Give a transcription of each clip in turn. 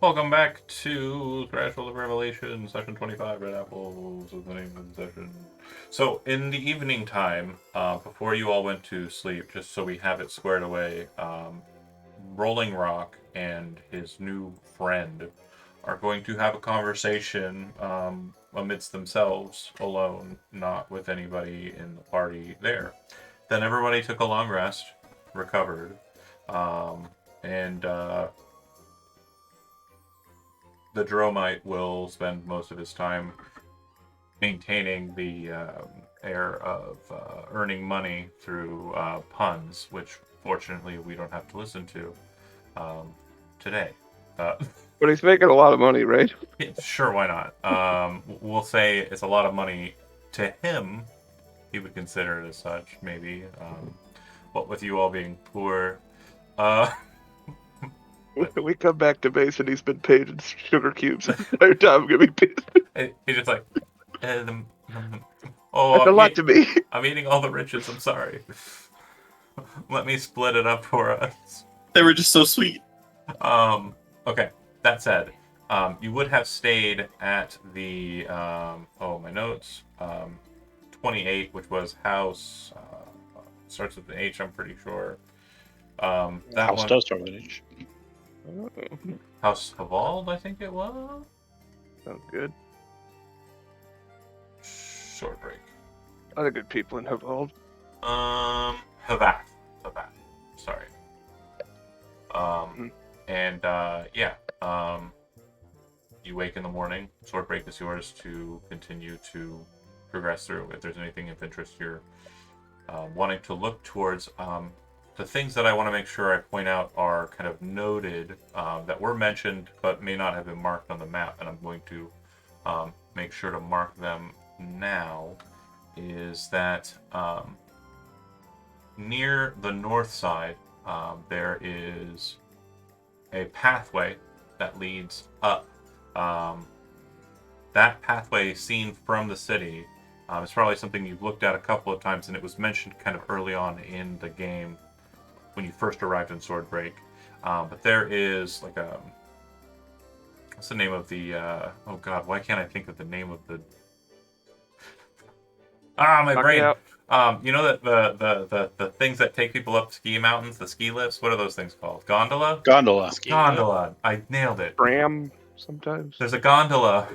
Welcome back to Threshold of Revelation, Session 25, Red Apples is the name of the session. So, in the evening time, before you all went to sleep, just so we have it squared away, Rolling Rock and his new friend are going to have a conversation amidst themselves, alone, not with anybody in the party there. Then everybody took a long rest, recovered, and the Dromite will spend most of his time maintaining the air of earning money through puns, which fortunately we don't have to listen to today. Uh, But he's making a lot of money, right? yeah, sure, why not? We'll say it's a lot of money to him. He would consider it as such, maybe. What with you all being poor. Uh, but We come back to base and he's been paid in sugar cubes the entire time. I'm gonna be pissed. he's just like, eh, oh, That's a lot to me. I'm eating all the riches. I'm sorry. Let me split it up for us. They were just so sweet. Okay. That said, you would have stayed at the my notes. 28, which was house. Starts with an H. I'm pretty sure. That House one. does start with an H. Oh, House Havald, I think it was. sounds good. Short break. A lot of good people in Havald. Havath. Havath. Sorry. Mhm. And yeah. You wake in the morning. Sword break is yours to continue to progress through. If there's anything of interest you're wanting to look towards, the things that I want to make sure I point out are kind of noted that were mentioned but may not have been marked on the map, and I'm going to make sure to mark them now. Is that near the north side, there is a pathway that leads up. That pathway, seen from the city, is probably something you've looked at a couple of times, and it was mentioned kind of early on in the game when you first arrived in Swordbreak. But there is like a what's the name of the? Oh God, why can't I think of the name of the? My Knock me brain. out. You know that the things that take people up ski mountains, the ski lifts. What are those things called? Gondola. Gondola. Gondola. I nailed it. Bram sometimes. There's a gondola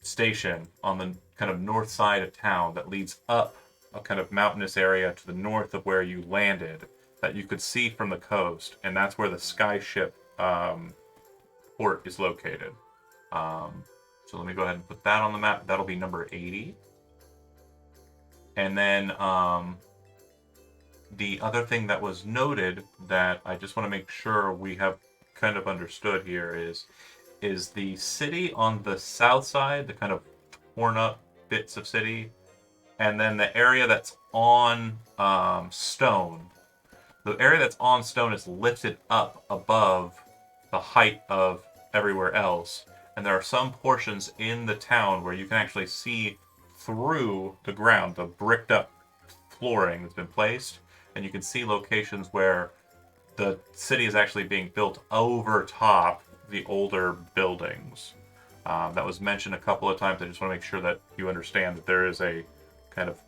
station on the kind of north side of town that leads up a kind of mountainous area to the north of where you landed that you could see from the coast, and that's where the Skyship port is located. So let me go ahead and put that on the map. That'll be number 80. And then the other thing that was noted that I just want to make sure we have kind of understood here is the city on the south side, the kind of torn up bits of city, and then the area that's on stone. The area that's on stone is lifted up above the height of everywhere else, and there are some portions in the town where you can actually see through the ground, the bricked up flooring that's been placed, and you can see locations where the city is actually being built over top the older buildings. That was mentioned a couple of times. I just want to make sure that you understand that there is a kind of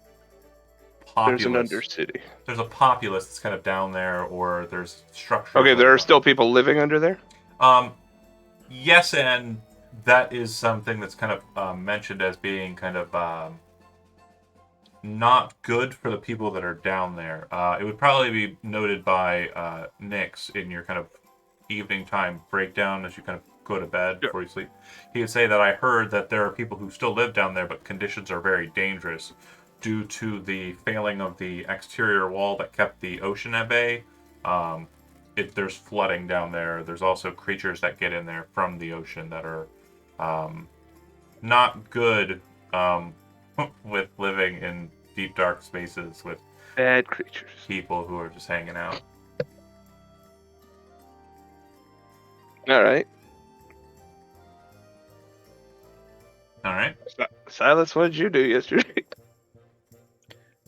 There's an populace. Undercity. There's a populace that's kind of down there, or there's structures. Okay, there are like still people living under there? Yes, and that is something that's kind of mentioned as being kind of not good for the people that are down there. It would probably be noted by Nix in your kind of evening time breakdown as you kind of go to bed before you sleep. He would say that I heard that there are people who still live down there, but conditions are very dangerous due to the failing of the exterior wall that kept the ocean at bay. There's flooding down there. There's also creatures that get in there from the ocean that are not good with living in deep dark spaces with Bad creatures. people who are just hanging out. All right. All right. Silas, what did you do yesterday?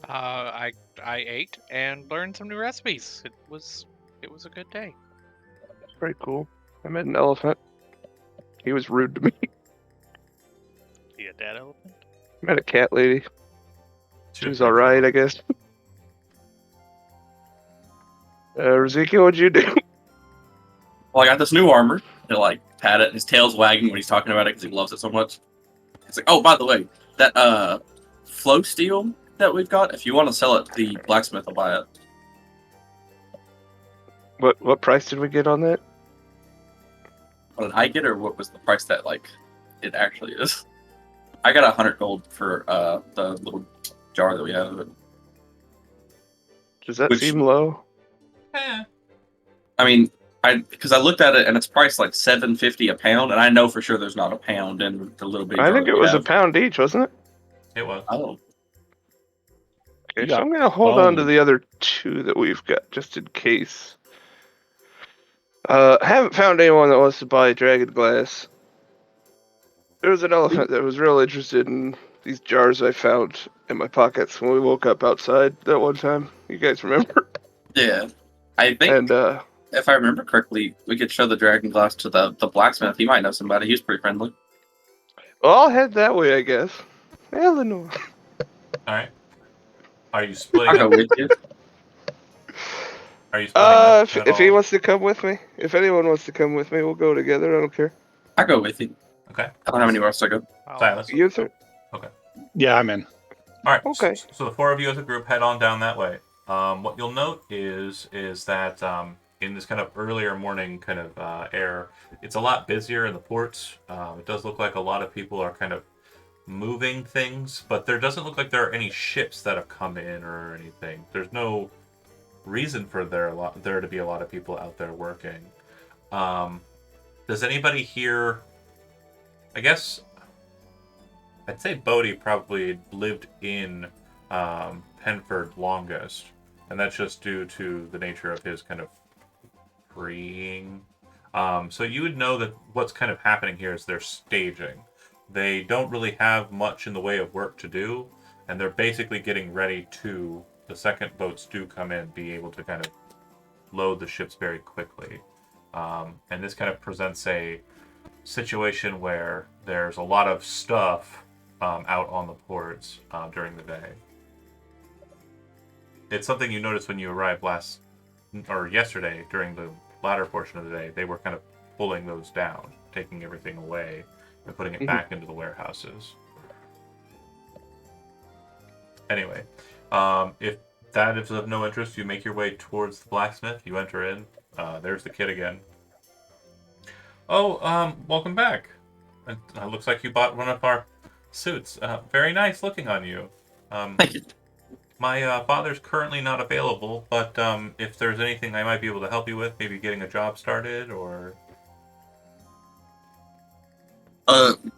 I ate and learned some new recipes. It was a good day. Pretty cool. I met an elephant. He was rude to me. Be a dead elephant. Met a cat lady. She was pretty alright, chill. I guess. Ezekiel, what'd you do? Well, I got this new armor. To like pat it, and his tail's wagging when he's talking about it because he loves it so much. It's like, oh, by the way, that flow steel that we've got. If you want to sell it to the blacksmith, I'll buy it. What price did we get on that? What did I get, or what was the price that like it actually is? I got 100 gold for the little jar that we have of it. Does that Which- seem low? Eh, I mean, because I looked at it and it's priced like $7.50 a pound, and I know for sure there's not a pound in the little bit. I think it was a pound each, wasn't it? it was. Oh, Okay, You so got I'm gonna hold on to bone. the other 2 that we've got just in case. Haven't found anyone that wants to buy dragon glass. There was an elephant that was real interested in these jars I found in my pockets when we woke up outside that one time. You guys remember? yeah. I think And if I remember correctly, we could show the dragon glass to the blacksmith. He might know somebody. He's pretty friendly. well, I'll head that way, I guess. Eleanor. All right. Are you I'll splitting go up? with you. Are you splitting up If, at if he all? wants to come with me, if anyone wants to come with me, we'll go together. I don't care. I'll go with you. Okay. I don't have anywhere else to go. Oh, Silas. You three. Yeah, I'm in. All right. Okay. So the 4 of you as a group head on down that way. What you'll note is that in this kind of earlier morning kind of air, it's a lot busier in the ports. It does look like a lot of people are kind of moving things, but there doesn't look like there are any ships that have come in or anything. There's no reason for there to be a lot of people out there working. Does anybody here? I guess I'd say Bodhi probably lived in Penford longest, and that's just due to the nature of his kind of freeing. So you would know that what's kind of happening here is they're staging. They don't really have much in the way of work to do, and they're basically getting ready to, the second boats do come in, be able to kind of load the ships very quickly. And this kind of presents a situation where there's a lot of stuff out on the ports during the day. It's something you noticed when you arrived yesterday during the latter portion of the day. They were kind of pulling those down, taking everything away and putting it back into the warehouses. Anyway, if that is of no interest, you make your way towards the blacksmith. You enter in. There's the kid again. Oh, welcome back. It looks like you bought one of our suits. Very nice looking on you. Thank you. My father's currently not available, but if there's anything I might be able to help you with, maybe getting a job started, or...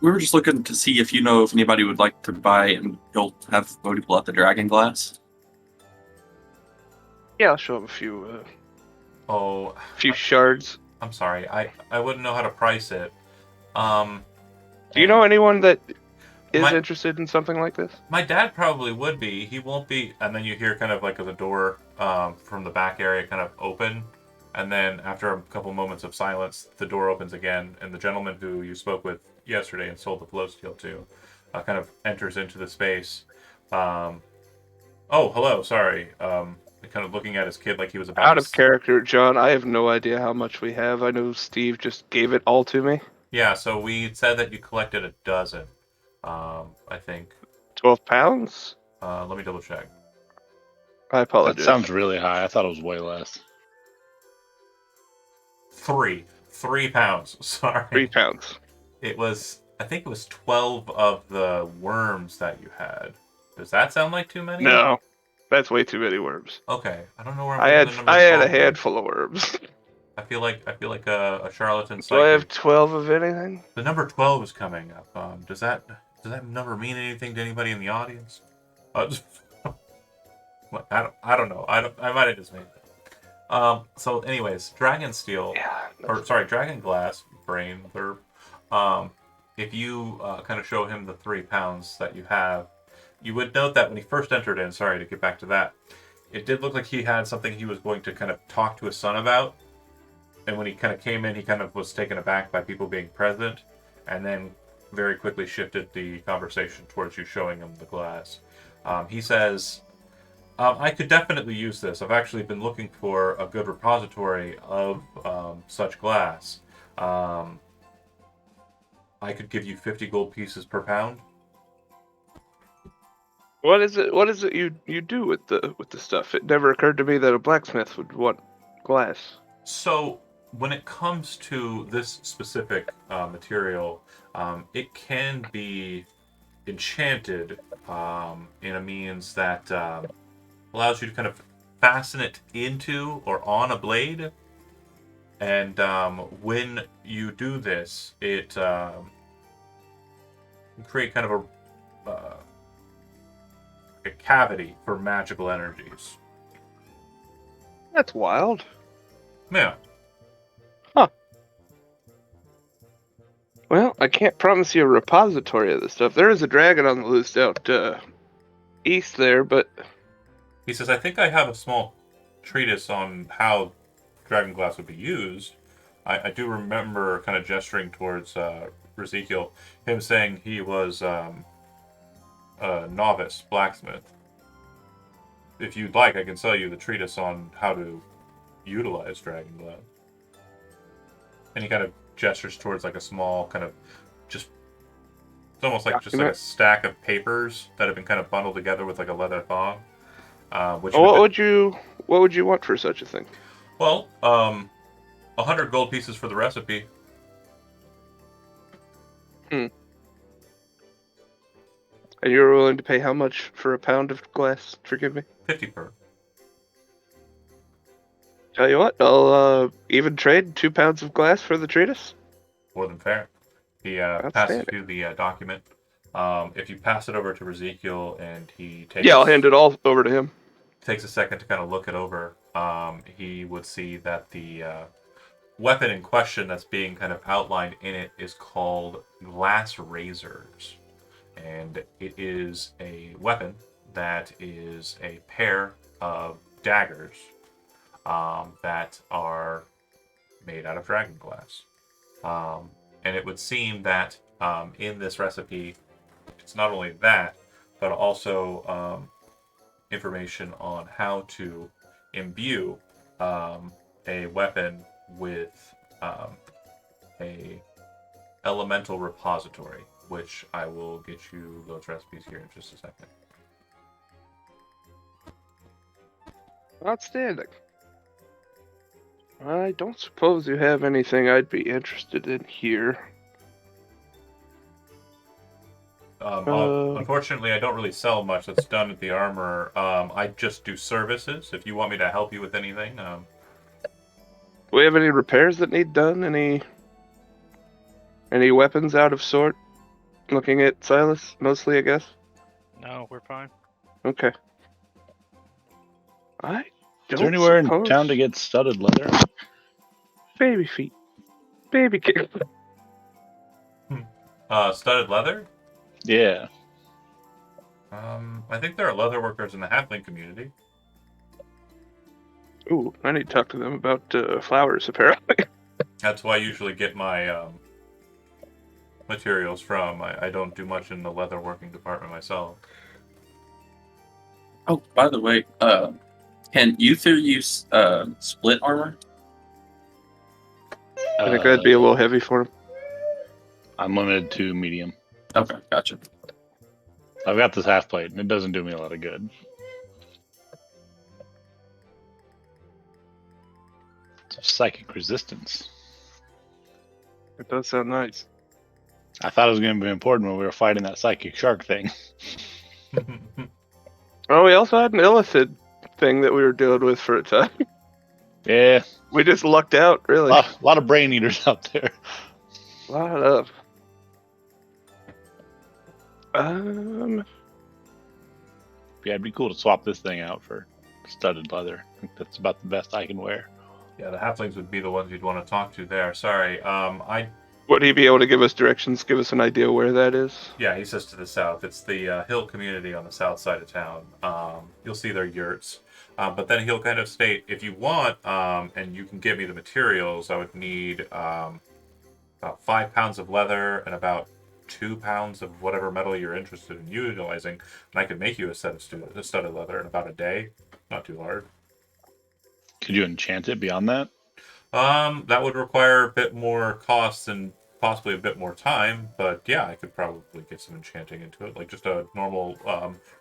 We were just looking to see if you know if anybody would like to buy and you'll have Bodhi pull out the dragon glass. Yeah, I'll show him a few Oh, shards. I'm sorry. I wouldn't know how to price it. Do you know anyone that is My- interested in something like this? My dad probably would be. He won't be. And then you hear kind of like the door from the back area kind of open. And then after a couple moments of silence, the door opens again. And the gentleman who you spoke with yesterday and sold the flow steel to kind of enters into the space. Oh, hello. Sorry. Kind of looking at his kid like he was about Out to of character, John. I have no idea how much we have. I know Steve just gave it all to me. Yeah, so we said that you collected a dozen. I think. 12 pounds? Let me double check. I That apologize. sounds really high. I thought it was way less. 3 pounds. Sorry. 3 pounds. It was, I think it was 12 of the worms that you had. Does that sound like too many? No, that's way too many worms. Okay, I don't know where I'm I getting had the number I had a 12 from. handful of worms. I feel like a charlatan Do I have psychic. 12 of anything? The number 12 is coming up. Does that number mean anything to anybody in the audience? I don't know. I might have just made it. So anyways, Dragon Steel. Yeah. Or sorry, Dragon Glass brain blurb. If you kind of show him the 3 pounds that you have, you would note that when he first entered in, sorry to get back to that, it did look like he had something he was going to kind of talk to his son about. And when he kind of came in, he kind of was taken aback by people being present. and then very quickly shifted the conversation towards you showing him the glass. He says, I could definitely use this. I've actually been looking for a good repository of such glass. I could give you 50 gold pieces per pound. What is it you do with the stuff? It never occurred to me that a blacksmith would want glass. So, when it comes to this specific material, it can be enchanted in a means that allows you to kind of fasten it into or on a blade. And when you do this, it can create kind of a cavity for magical energies. That's wild. Yeah. Well, I can't promise you a repository of this stuff. There is a dragon on the loose out east there, but He says, I think I have a small treatise on how dragon glass would be used. I do remember kind of gesturing towards Ezekiel, him saying he was a novice blacksmith. If you'd like, I can sell you the treatise on how to utilize dragon glass. And he kind of gestures towards like a small kind of it's almost like just like a stack of papers that have been kind of bundled together with like a leather thong. what would you want for such a thing? Well, 100 gold pieces for the recipe. And you were willing to pay how much for a pound of glass? Forgive me. 50 per. Tell you what, I'll even trade 2 pounds of glass for the treatise. More than fair. He passes you the document. If you pass it over to Ezekiel and he takes... Yeah, I'll hand it all over to him. Takes a second to kind of look it over. He would see that the weapon in question that's being kind of outlined in it is called glass razors. And it is a weapon that is a pair of daggers that are made out of dragon glass. And it would seem that in this recipe, it's not only that, but also information on how to imbue a weapon with a elemental repository, which I will get you those recipes here in just a second. Outstanding. I don't suppose you have anything I'd be interested in here. Unfortunately, I don't really sell much that's done at the armor. I just do services. If you want me to help you with anything, Do we have any repairs that need done? Any weapons out of sort? Looking at Silas, mostly, I guess. No, we're fine. Okay. I Is don't there anywhere in suppose- town to get studded leather? Baby feet. Baby kick. studded leather. Yeah. I think there are leather workers in the halfling community. Ooh, I need to talk to them about flowers, apparently. That's why I usually get my materials from. I don't do much in the leather working department myself. Oh, by the way, can Uther use split armor? I think that'd be a little heavy for him. I'm limited to medium. Okay, gotcha. I've got this half plate, and it doesn't do me a lot of good. Psychic resistance. It does sound nice. I thought it was going to be important when we were fighting that psychic shark thing. Oh, we also had an illithid thing that we were dealing with for a time. Yeah, We just lucked out, really. a lot of brain eaters out there. A lot of. Yeah, it'd be cool to swap this thing out for studded leather. I think that's about the best I can wear. Yeah, the halflings would be the ones you'd want to talk to there. Sorry. Would he be able to give us directions, give us an idea where that is? Yeah, he says to the south. It's the hill community on the south side of town. You'll see their yurts. But then he'll kind of state, if you want, and you can give me the materials, I would need about 5 pounds of leather and about 2 pounds of whatever metal you're interested in utilizing, and I could make you a set of studded leather in about a day. Not too hard. Could you enchant it beyond that? That would require a bit more cost and possibly a bit more time, but yeah, I could probably get some enchanting into it, like just a normal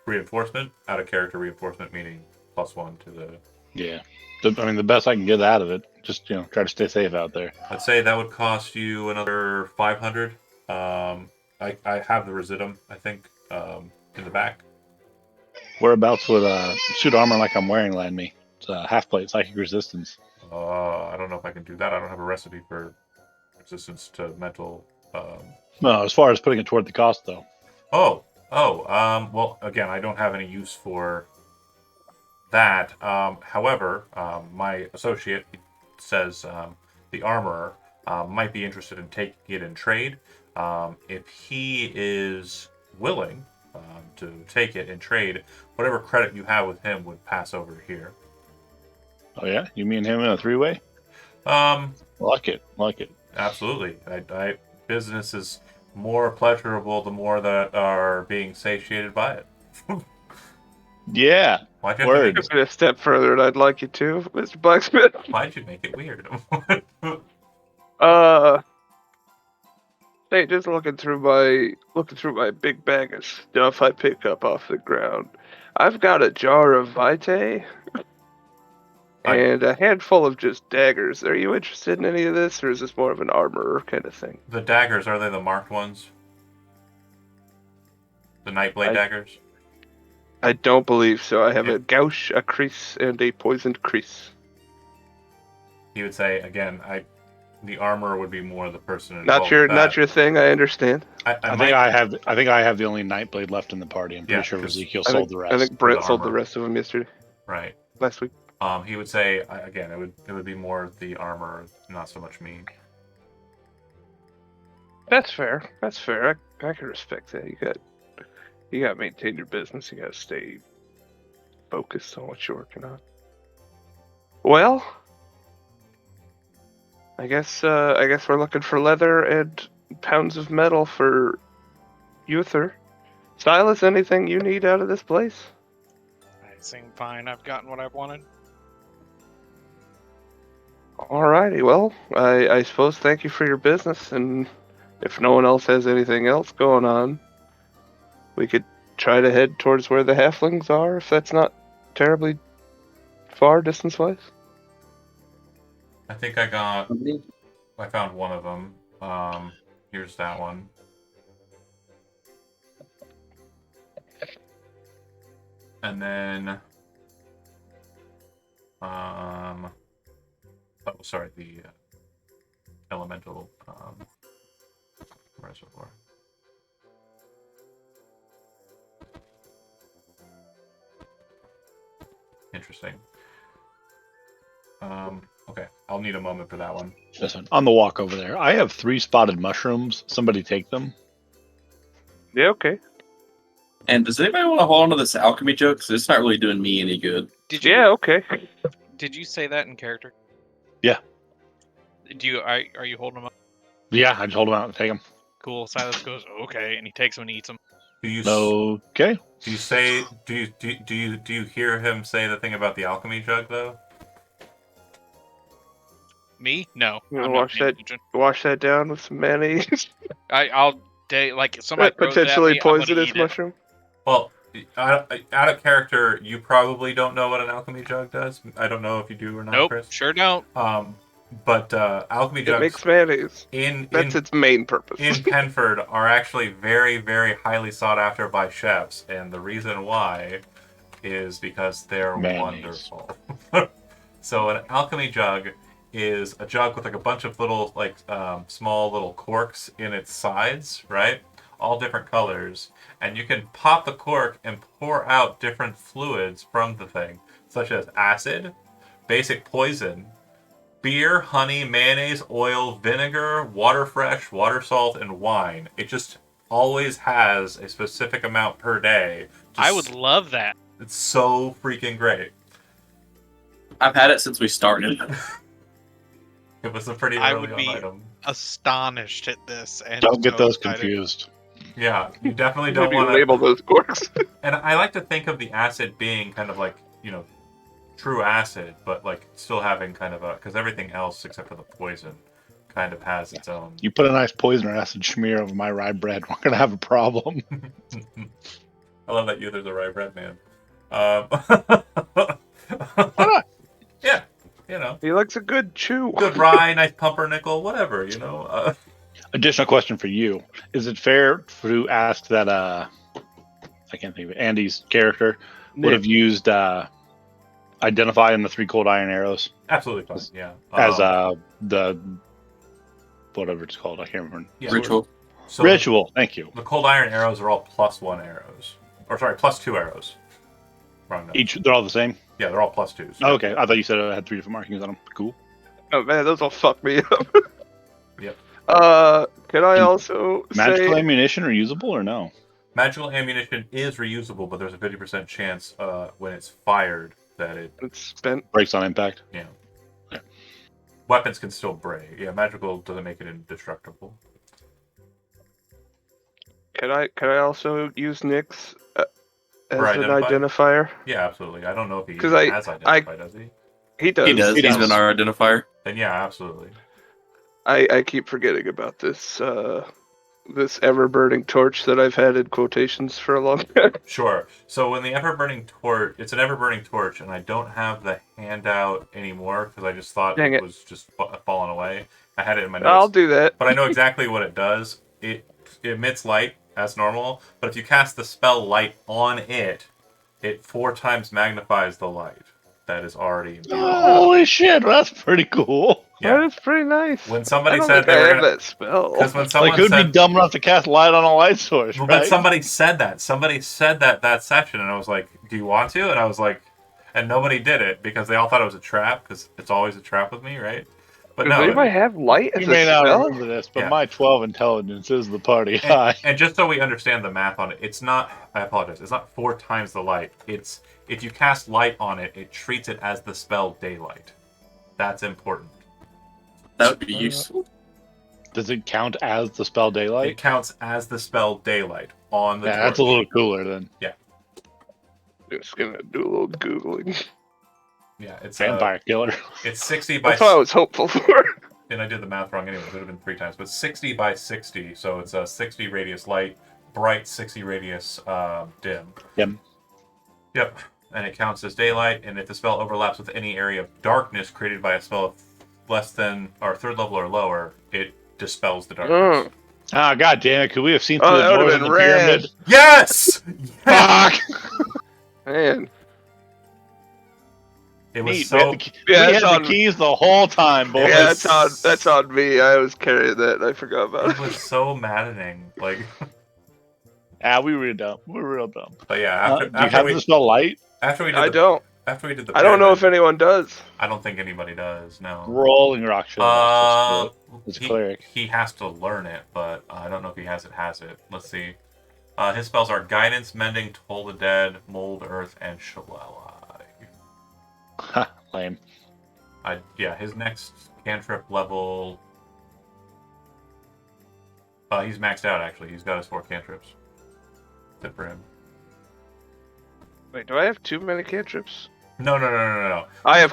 reinforcement, out of character reinforcement, meaning +1 to the. Yeah. The best I can get out of it. Just try to stay safe out there. I'd say that would cost you another 500. I have the residuum, I think, in the back. Whereabouts would suit armor like I'm wearing land me? It's half plate psychic resistance. I don't know if I can do that. I don't have a recipe for resistance to mental. No, as far as putting it toward the cost, though. Well, again, I don't have any use for that. However, my associate says the armorer might be interested in taking it in trade. If he is willing to take it in trade, whatever credit you have with him would pass over here. Oh yeah, you mean him in a three-way? Like it. Absolutely. Business is more pleasurable the more that are being satiated by it. Yeah. Why'd you, Word. Took it a step further, and I'd like you to, Mr. Blacksmith. why'd you make it weird? Hey, just looking through my big bag of stuff I pick up off the ground. I've got a jar of Vitae and a handful of just daggers. Are you interested in any of this, or is this more of an armor kind of thing? The daggers, are they the marked ones? The Nightblade daggers? I don't believe so. I have Yeah. a gouge, a crease, and a poisoned crease. He would say, again, the armor would be more the person involved. Not your thing. I understand. I think I have the only Nightblade left in the party. I'm pretty Yeah, sure 'cause Ezekiel I sold think, the I rest. think Brett the sold the armor. rest of them Right. last week. He would say, again, it would be more the armor, not so much me. That's fair. That's fair. I can respect that. You got to maintain your business. You got to stay focused on what you're working on. Well, I guess we're looking for leather and pounds of metal for Uther. Silas, anything you need out of this place? I seem fine. I've gotten what I've wanted. Alrighty, well, I suppose thank you for your business, and if no one else has anything else going on, we could try to head towards where the halflings are, if that's not terribly far distance-wise. I think I found one of them. Here's that one. And then, the elemental reservoir. Interesting. Okay, I'll need a moment for that one. Listen, on the walk over there, I have 3 spotted mushrooms. Somebody take them. Yeah, okay. And does anybody want to hold on to this alchemy joke? Because it's not really doing me any good. Did you? Yeah, okay. Did you say that in character? Yeah. Are you holding them up? Yeah, I just hold them out and take them. Cool. Silas goes okay, and he takes them and eats them. Do you Okay. do you say do you hear him say the thing about the alchemy jug though? Me? No. You wanna I'm not watch paying that? attention. Wash that down with some mayonnaise. I'll like if somebody That throws it at potentially me, I'm gonna poisonous eat it. mushroom. Well, out of character, you probably don't know what an alchemy jug does. I don't know if you do or not, Nope, Chris. sure don't. But alchemy It jugs makes mayonnaise. in That's its main purpose. in Penford are actually very, very highly sought after by chefs, and the reason why is because they're Mayonnaise. wonderful. So an alchemy jug is a jug with like a bunch of little small little corks in its sides, right? All different colors, and you can pop the cork and pour out different fluids from the thing, such as acid, basic poison, beer, honey, mayonnaise, oil, vinegar, water fresh, water salt, and wine. It just always has a specific amount per day. I would love that. It's so freaking great. I've had it since we started. It was a pretty I early would on be- item. Astonished at this. And Don't get so those excited. confused. Yeah, you definitely Maybe don't want label to. those orcs. And I like to think of the acid being kind of like, true acid, but like still having kind of a, because everything else except for the poison kind of has its own. You put a nice poison or acid smear over my rye bread, we're gonna have a problem. I love that there's a rye bread man. Why not? Yeah, He likes a good chew. good rye, nice pumpernickel, whatever, Additional question for you: is it fair to ask that I can't think of it, Andy's character would have used identify in the 3 cold iron arrows Absolutely fine, yeah. as the whatever it's called? I can't remember. Yeah, Ritual. So Ritual. Thank you. the cold iron arrows are all +1 arrows. Or sorry, +2 arrows. Wrong number. They're all the same. Yeah, they're all +2s. Oh, okay, I thought you said it had 3 different markings on them. Cool. Oh man, those will fuck me up. Yep. Can I also Magical say? ammunition are usable or no? Magical ammunition is reusable, but there's a 50% chance when it's fired that it It's spent. Breaks on impact. weapons can still break. Yeah, magical doesn't make it indestructible. Can I also use Nyx as For an identify? identifier? Yeah, absolutely. I don't know if he 'Cause even I- has identified, does he? He does. He does. He He's does. been our identifier. Then yeah, absolutely. I keep forgetting about this this ever burning torch that I've had in quotations for a long time. Sure. So when the ever-burning torch, it's an ever-burning torch, and I don't have the handout anymore because I just thought Dang it it. was just falling away. I had it in my notes. I'll do that. But I know exactly what it does. It emits light as normal, but if you cast the spell light on it, it 4 times magnifies the light that is already imbued. Holy shit, that's pretty cool. Yeah. That is pretty nice. When I somebody don't said think I they were have gonna, that spell. because when someone Like, who'd said, be dumb enough to cast light on a light source, but right? somebody said that section, and I was like, "Do you want to?" And I was like, and nobody did it because they all thought it was a trap because it's always a trap with me, right? But Does no, anybody have light as You a may not spell? remember this, but Yeah. my 12 intelligence is the party high. and just so we understand the math on it, it's not. I apologize. It's not 4 times the light. It's if you cast light on it, it treats it as the spell daylight. That's important. That would be useful. Does it count as the spell It daylight? counts as the spell daylight on the. Yeah, that's a torch. little cooler then. Just gonna do a little googling. Yeah, it's Vampire killer. It's 60 by. That's what I was hopeful for. And I did the math wrong anyway. It would have been 3 times, but 60 by 60. So it's a 60 radius light, bright 60 radius dim. Yep. Yep. And it counts as daylight. And if the spell overlaps with any area of darkness created by a spell of less than or 3rd level or lower, it dispels the darkness. Oh, Ah, god damn it! Could we have seen through oh the that would doors have in been the rad. pyramid? Yes. Fuck! Man. It was Neat. so. We had the, Yeah, we that's had on- the keys the whole time, boys. Yeah, that's on me. I was carrying that. I forgot about It it. was so maddening. Like, Ah, we were dumb. We're real dumb. but yeah. After, Do you have the spell light? after we did I the, don't. after we did the. I don't know if pyramid, anyone does. I don't think anybody does. No. Rolling rock shield. It's a He- cleric. He has to learn it, but I don't know if he has it. Let's see. His spells are Guidance, Mending, Toll the Dead, Mold, Earth, and Shillelagh. Ha, lame. Yeah, his next cantrip level. He's maxed out actually. He's got his 4 cantrips. Good for him. Wait, do I have too many cantrips? No. I have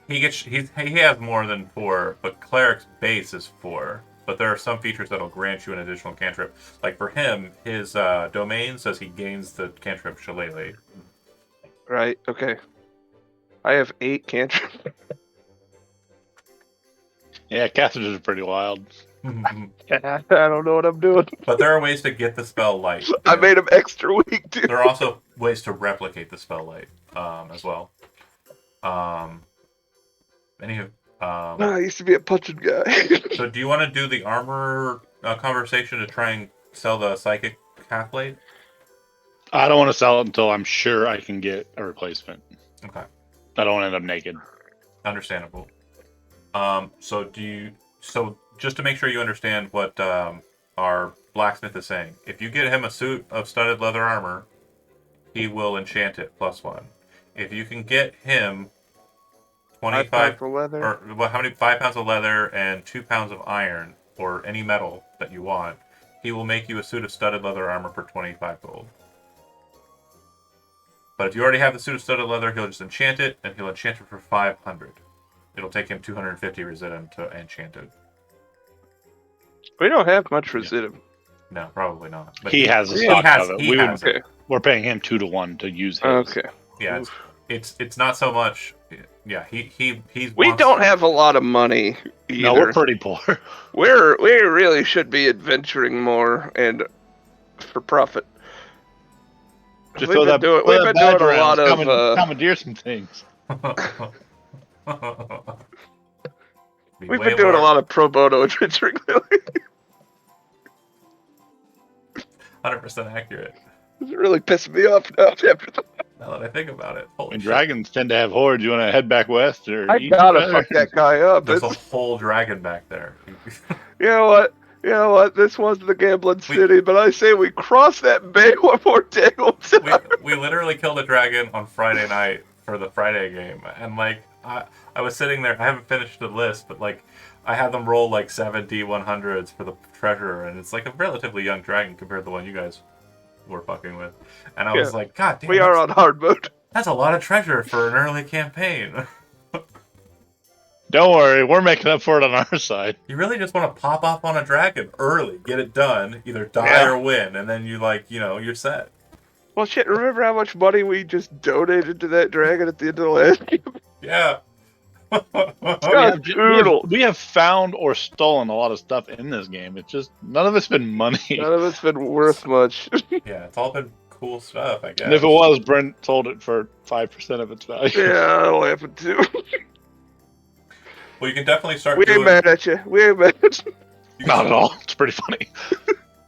He has more than 4, but cleric's base is 4. But there are some features that'll grant you an additional cantrip. Like for him, his domain says he gains the cantrip Shillelagh. right, okay. I have 8 cantrips. Yeah, casters are pretty wild. I don't know what I'm doing. But there are ways to get the spell light. I made them extra weak, dude. There are also ways to replicate the spell light as well. Anywho, I used to be a punching guy. so do you want to do the armor conversation to try and sell the psychic half blade? I don't want to sell it until I'm sure I can get a replacement. Okay, I don't want to end up naked. understandable. So just to make sure you understand what our blacksmith is saying, if you get him a suit of studded leather armor, he will enchant it +1. If you can get him 5 25 pounds of leather. or well, how many 5 pounds of leather and 2 pounds of iron or any metal that you want, he will make you a suit of studded leather armor for 25 gold. But if you already have the suit of studded leather, he'll just enchant it, and he'll enchant it for 500. It'll take him 250 residuum to enchant it. We don't have much residuum. No, probably not. But He has a he stock has, of it. he We has would, it. we're paying him 2 to 1 to use his. Okay. Yeah, Oof. it's not so much. Yeah, he's. We don't have a lot of money either. No, we're pretty poor. We really should be adventuring more and for profit. Just We've throw been that, doing- throw we've that been doing badge a around. lot of, commandeer some things. We've been doing a lot of pro bono adventuring lately. 100% accurate. It's really pissing me off now after that. Now that I think about it, holy And shit. dragons tend to have hordes. You want to head back west or I east gotta better? fuck that guy up. There's a It's, whole dragon back there. you know what? You know what? This was the gambling We- city, but I say we cross that bay one more day. we literally killed a dragon on Friday night for the Friday game, and like I was sitting there. I haven't finished the list, but like I had them roll like 7 D100s for the treasure, and it's like a relatively young dragon compared to the one you guys were fucking with. And I was Yeah. like, God damn, We are on hard mode. that's a lot of treasure for an early campaign. Don't worry, we're making up for it on our side. You really just want to pop off on a dragon early, get it done, either die Yeah. or win, and then you like, you're set. Well, shit, remember how much money we just donated to that dragon at the end of the last game? Yeah. God, brutal. We have found or stolen a lot of stuff in this game. It's just none of it's been money. None of it's been worth much. Yeah, it's all been cool stuff, I guess. And if it was, Brent sold it for 5% of its value. Yeah, that'll happen too. Well, you can definitely start We ain't doing. mad at you. We ain't mad at you. You Not at all. It's pretty funny.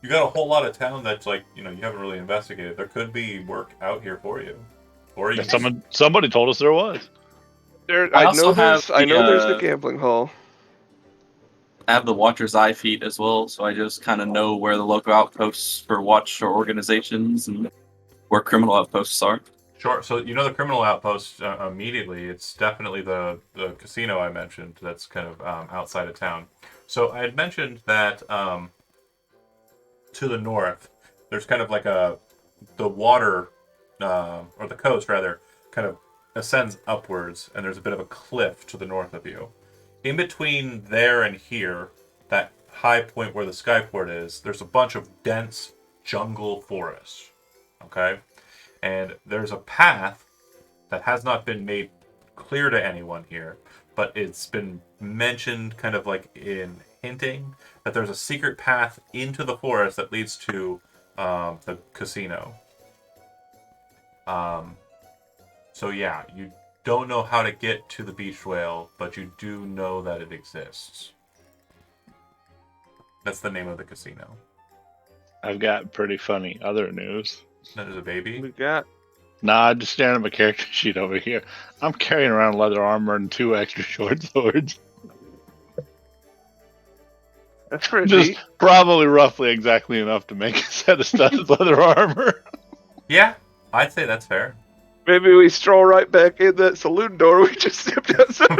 You got a whole lot of town that's like, you haven't really investigated. There could be work out here for you, or you. Somebody told us there was. I also know have I know there's the the, gambling hall. I have the Watcher's Eye feat as well, so I just kind of know where the local outposts for Watch or organizations and where criminal outposts are. Sure. So the criminal outpost immediately. It's definitely the casino I mentioned. That's kind of outside of town. So I had mentioned that to the north, there's kind of like the water or the coast rather, kind of ascends upwards, and there's a bit of a cliff to the north of you. In between there and here, that high point where the skyport is, there's a bunch of dense jungle forests. Okay? And there's a path that has not been made clear to anyone here, but it's been mentioned kind of like in hinting that there's a secret path into the forest that leads to the casino. So yeah, you don't know how to get to the beach whale, but you do know that it exists. That's the name of the casino. I've got pretty funny other news. That is a baby. We got Nah, just staring at my character sheet over here. I'm carrying around leather armor and 2 extra short swords. that's pretty Just neat. probably roughly exactly enough to make a set of studded leather armor. Yeah, I'd say that's fair. Maybe we stroll right back in that saloon door we just stepped outside.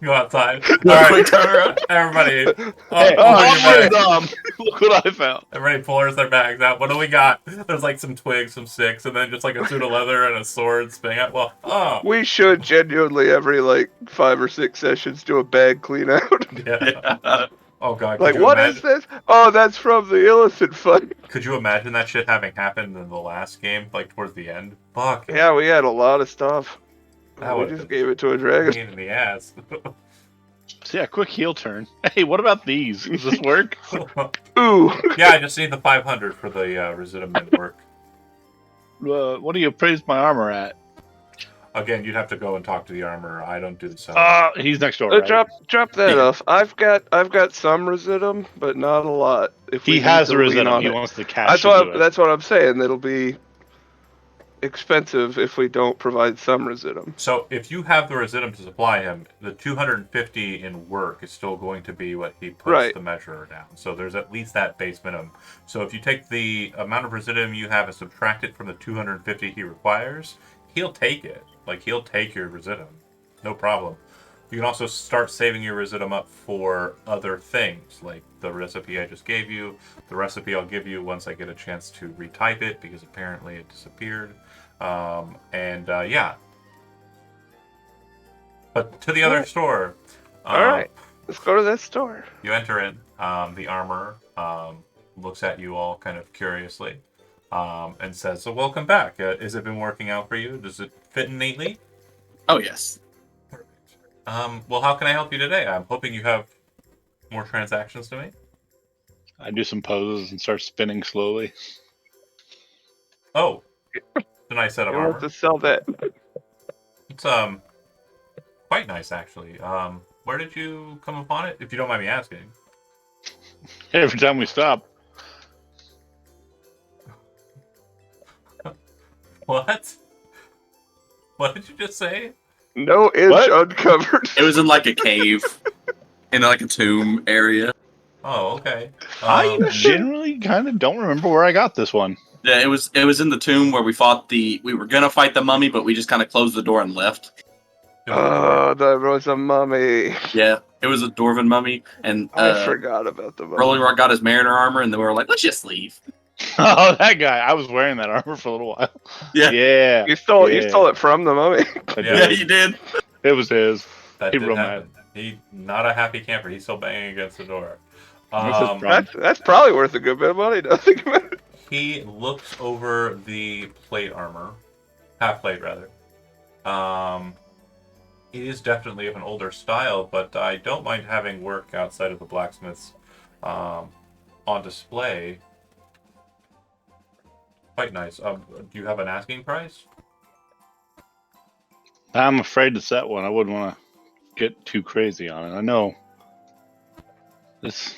Go outside. All right, Turn around. everybody. Hey, Pull your bags. look what I found. Everybody pulls their bags out. What do we got? There's like some twigs, some sticks, and then just like a suit of leather and a sword spinning out. Well, We should genuinely every 5 or 6 sessions do a bag clean out. yeah. Oh god. Like, could you what imagine, is this? Oh, that's from the illicit fight. Could you imagine that shit having happened in the last game, like towards the end? Fuck. Yeah, we had a lot of stuff. That We would've just been gave it to a dragon. pain in the ass. So yeah, quick heel turn. Hey, what about these? Does this work? Ooh. Yeah, I just need the 500 for the residuum to work. What do you appraise my armor at? Again, you'd have to go and talk to the armorer. I don't do the selling. He's next door. Right? Drop that Yeah. off. I've got some residuum, but not a lot. If we He need has to a lean residuum. on He it. wants the cash. That's what I'm saying. It'll be expensive if we don't provide some residuum. So if you have the residuum to supply him, the 250 in work is still going to be what he puts Right. the measure down. So there's at least that base minimum. So if you take the amount of residuum you have and subtract it from the 250 he requires, he'll take it. Like, he'll take your residuum. No problem. You can also start saving your residuum up for other things, like the recipe I just gave you, the recipe I'll give you once I get a chance to retype it, because apparently it disappeared. Yeah. But to the other store. All right, let's go to that store. You enter in. The armor looks at you all kind of curiously and says, "So welcome back. Has it been working out for you? Does it fit in neatly?" Oh yes. Well, how can I help you today? I'm hoping you have more transactions to make. I do some poses and start spinning slowly. Oh, it's a nice set of You want armor. to sell that? It's quite nice actually. Where did you come upon it, if you don't mind me asking? Every time we stop, What? What did you just say? No inch What? uncovered. It was in like a cave, in like a tomb area. Oh, okay. I generally kind of don't remember where I got this one. Yeah, it was in the tomb where we were gonna fight the mummy, but we just kind of closed the door and left. Oh, that was a mummy. Yeah, it was a dwarven mummy, and I forgot about the mummy. Rolling Rock got his mariner armor, and then we were like, let's just leave. Oh, that guy! I was wearing that armor for a little while. Yeah. Yeah. You stole Yeah. it from the mummy. I Yeah. Yeah, did. you did. It was his. That He did real happen. He not a happy camper. He's still banging against the door. What's his problem? That's probably worth a good bit of money. Don't think about it. He looks over the plate armor, half plate rather. It is definitely of an older style, but I don't mind having work outside of the blacksmiths on display. Quite nice. Do you have an asking price? I'm afraid to set one. I wouldn't want to get too crazy on it. I know it's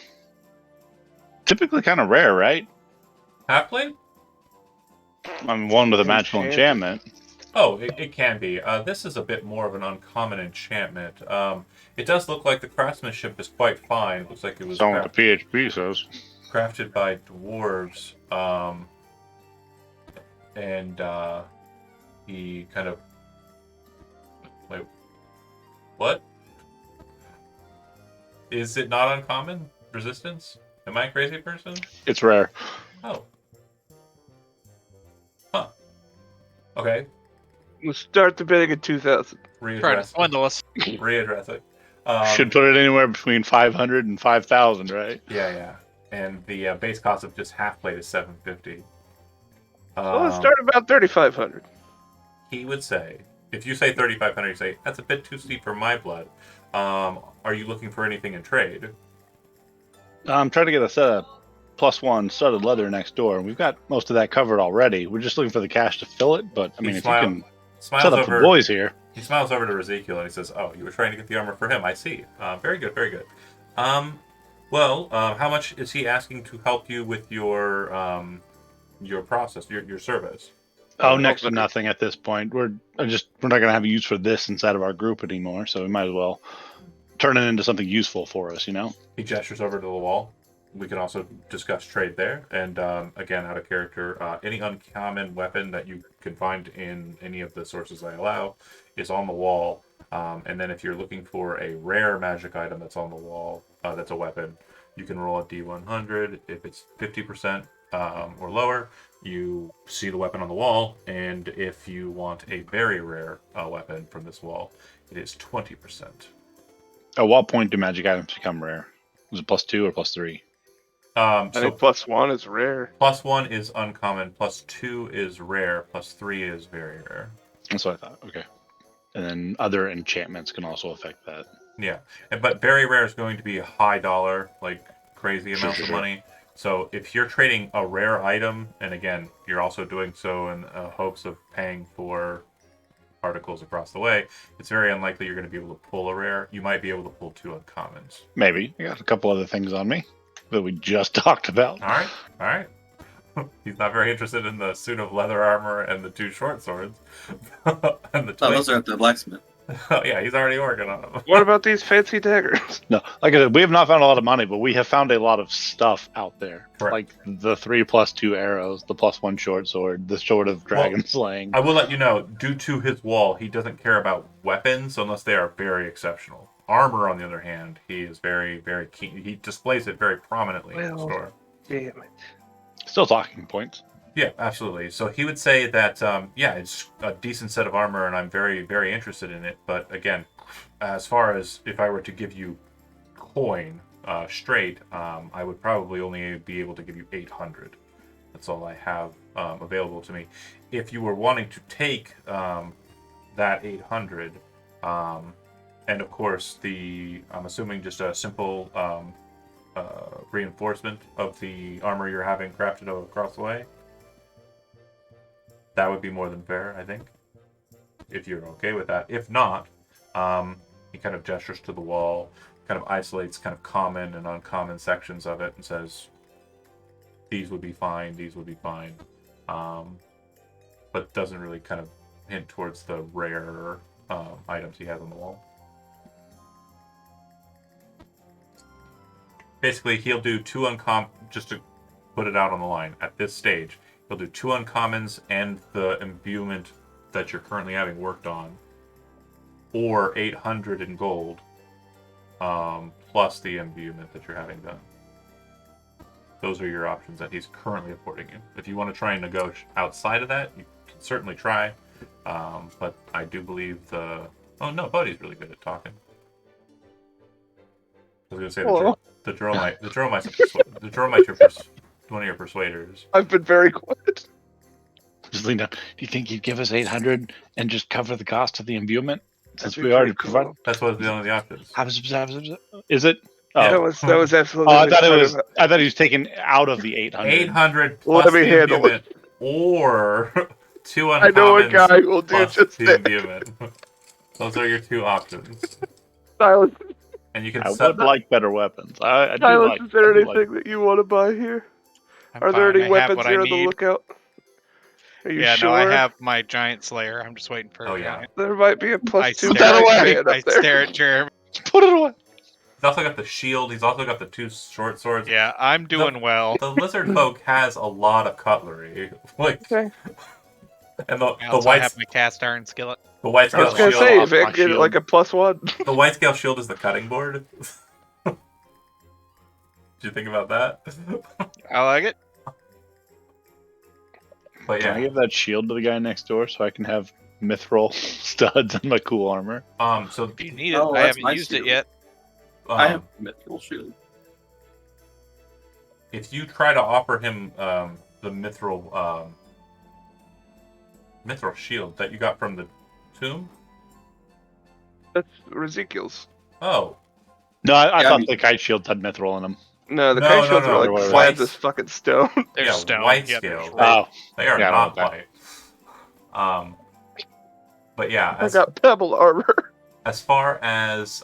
typically kind of rare, right? Half plate? I'm one with a magical enchantment. Oh, it can be. This is a bit more of an uncommon enchantment. It does look like the craftsmanship is quite fine. It looks like it was So what the PHP says. crafted by dwarves. He kind of... Wait. What? Is it not uncommon? Resistance? Am I a crazy person? It's rare. Oh. Huh. Okay. We'll start the bidding at 2,000. Trying to Readdress it. swindle us. Readdress it. Should put it anywhere between 500 and 5,000, right? Yeah. And the base cost of just half plate is $750. Well, let's start about 3,500. He would say, if you say 3,500, you say that's a bit too steep for my blood. Are you looking for anything in trade? I'm trying to get a set of +1 studded leather next door. We've got most of that covered already. We're just looking for the cash to fill it. But I mean, if you can Smiles set up over. the boys here. He smiles over to Ezekiel and he says, "Oh, you were trying to get the armor for him. I see. Very good, very good. How much is he asking to help you with your process, your service?" Oh, next to nothing at this point. We're not gonna have a use for this inside of our group anymore. So we might as well turn it into something useful for us. You know. He gestures over to the wall. We can also discuss trade there. And again, out of character, any uncommon weapon that you can find in any of the sources I allow is on the wall. And then if you're looking for a rare magic item that's on the wall, that's a weapon, you can roll a D100. If it's 50% or lower, you see the weapon on the wall. And if you want a very rare weapon from this wall, it is 20%. At what point do magic items become rare? Was it +2 or +3? I think +1 is rare. +1 is uncommon, +2 is rare, +3 is very rare. That's what I thought. Okay. And then other enchantments can also affect that. Yeah, but very rare is going to be a high dollar, like crazy amounts Sure. of money. So if you're trading a rare item, and again, you're also doing so in hopes of paying for articles across the way, it's very unlikely you're going to be able to pull a rare. You might be able to pull 2 uncommons. Maybe. I got a couple other things on me that we just talked about. All right. He's not very interested in the suit of leather armor and the 2 short swords. And the Oh, twig. those are at the blacksmith. Oh yeah, he's already working on them. What about these fancy daggers? No, like I said, we have not found a lot of money, but we have found a lot of stuff out there. Correct. Like the 3+2 arrows, the +1 short sword, the sword of dragon slaying. I will let you know, due to his wall, he doesn't care about weapons unless they are very exceptional. Armor, on the other hand, he is very, very keen. He displays it very prominently in the Well. store. Damn it. Still talking points. Yeah, absolutely. So he would say that, yeah, it's a decent set of armor, and I'm very, very interested in it. But again, as far as if I were to give you coin straight, I would probably only be able to give you 800. That's all I have available to me. If you were wanting to take that 800, and of course I'm assuming just a simple reinforcement of the armor you're having crafted across the way. That would be more than fair, I think, if you're okay with that. If not, he kind of gestures to the wall, kind of isolates kind of common and uncommon sections of it, and says, these would be fine, these would be fine. But doesn't really kind of hint towards the rare items he has on the wall. Basically, he'll do two just to put it out on the line at this stage. He'll do 2 uncommons and the imbuement that you're currently having worked on, or 800 in gold, plus the imbuement that you're having done. Those are your options that he's currently affording you. If you want to try and negotiate outside of that, you can certainly try. But I do believe oh no, Buddy's really good at talking. I was gonna say Hello. the Dromite one of your persuaders. I've been very quiet. Just lean down. Do you think you'd give us 800 and just cover the cost of the imbuement? Since That'd be we already pretty provided. That's one of the options. Is it? Yeah. That was absolutely. Oh, I thought it kind was. of I thought he was taken out of the 800. 800 plus Let me the handle imbuement, or 2 uncommons I know a guy who will do plus just the that. imbuement. Those are your 2 options, Silas, and you can I set. would like better weapons. I do Silas, like. is there I do anything like- that you want to buy here? I'm Are there fine. any I have weapons what here I on the need. lookout? Are you Yeah, sure? no, I have my giant slayer. I'm just waiting for Oh, a yeah. giant. There might be a I +2 stare, that away. man I up there. stare at Jeremy. Put it away. He's also got the shield. He's also got the 2 short swords. Yeah, I'm doing well. The lizard folk has a lot of cutlery, like, Okay. and I also have my cast iron skillet. the white I was scale gonna shield. say, off if I my could get shield. like a +1. The white scale shield is the cutting board. Did you think about that? I like it. But Can I yeah, give that shield to the guy next door so I can have mithril studs and my cool armor? so If you need it, Oh, I that's haven't my used it shield. yet. I have mithril shield. if you try to offer him the mithril shield that you got from the tomb, That's Ezekiel's. oh, No, I Yeah, thought I mean- the kite shields had mithril in them. No, the No, kite no, shields no, are they're like white. slabs of fucking stone. There's yeah, stone. white Yeah, scale. there's Oh, They are Yeah, I not know white. But yeah, I got pebble armor. as far as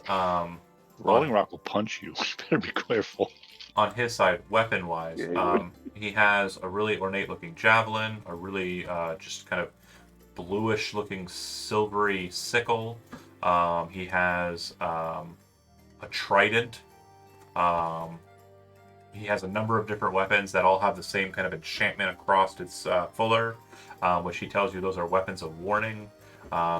Rolling Rock will punch you. Better be careful. on his side, weapon wise, Yeah, he would. he has a really ornate looking javelin, a really just kind of bluish looking silvery sickle. He has a trident. He has a number of different weapons that all have the same kind of enchantment across its fuller, which he tells you those are weapons of warning.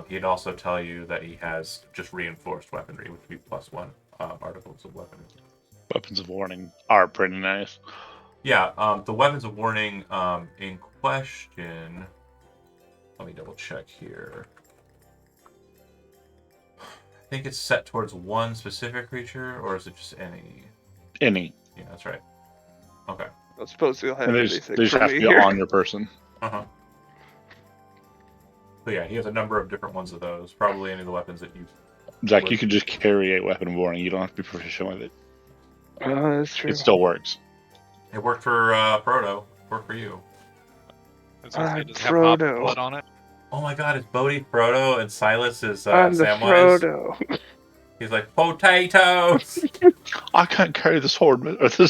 He'd also tell you that he has just reinforced weaponry, which would be +1 articles of weaponry. Weapons of warning are pretty nice. Yeah, the weapons of warning in question. Let me double check here. I think it's set towards one specific creature, or is it just any? Any. Yeah, that's right. Okay. I suppose you'll have And they anything just for have to me be here. on your person. Uh-huh. So yeah, he has a number of different ones of those. Probably any of the weapons that you. Zach, you could just carry a weapon of warning. You don't have to be proficient with it. That's true. It still works. It worked for Proto. Worked for you. I was gonna say, I'm does it have Bob Frodo. blood on it? Oh my God! Is Bodhi Frodo and Silas is I'm the Samwise? Frodo. He's like potatoes. I can't carry the sword, or the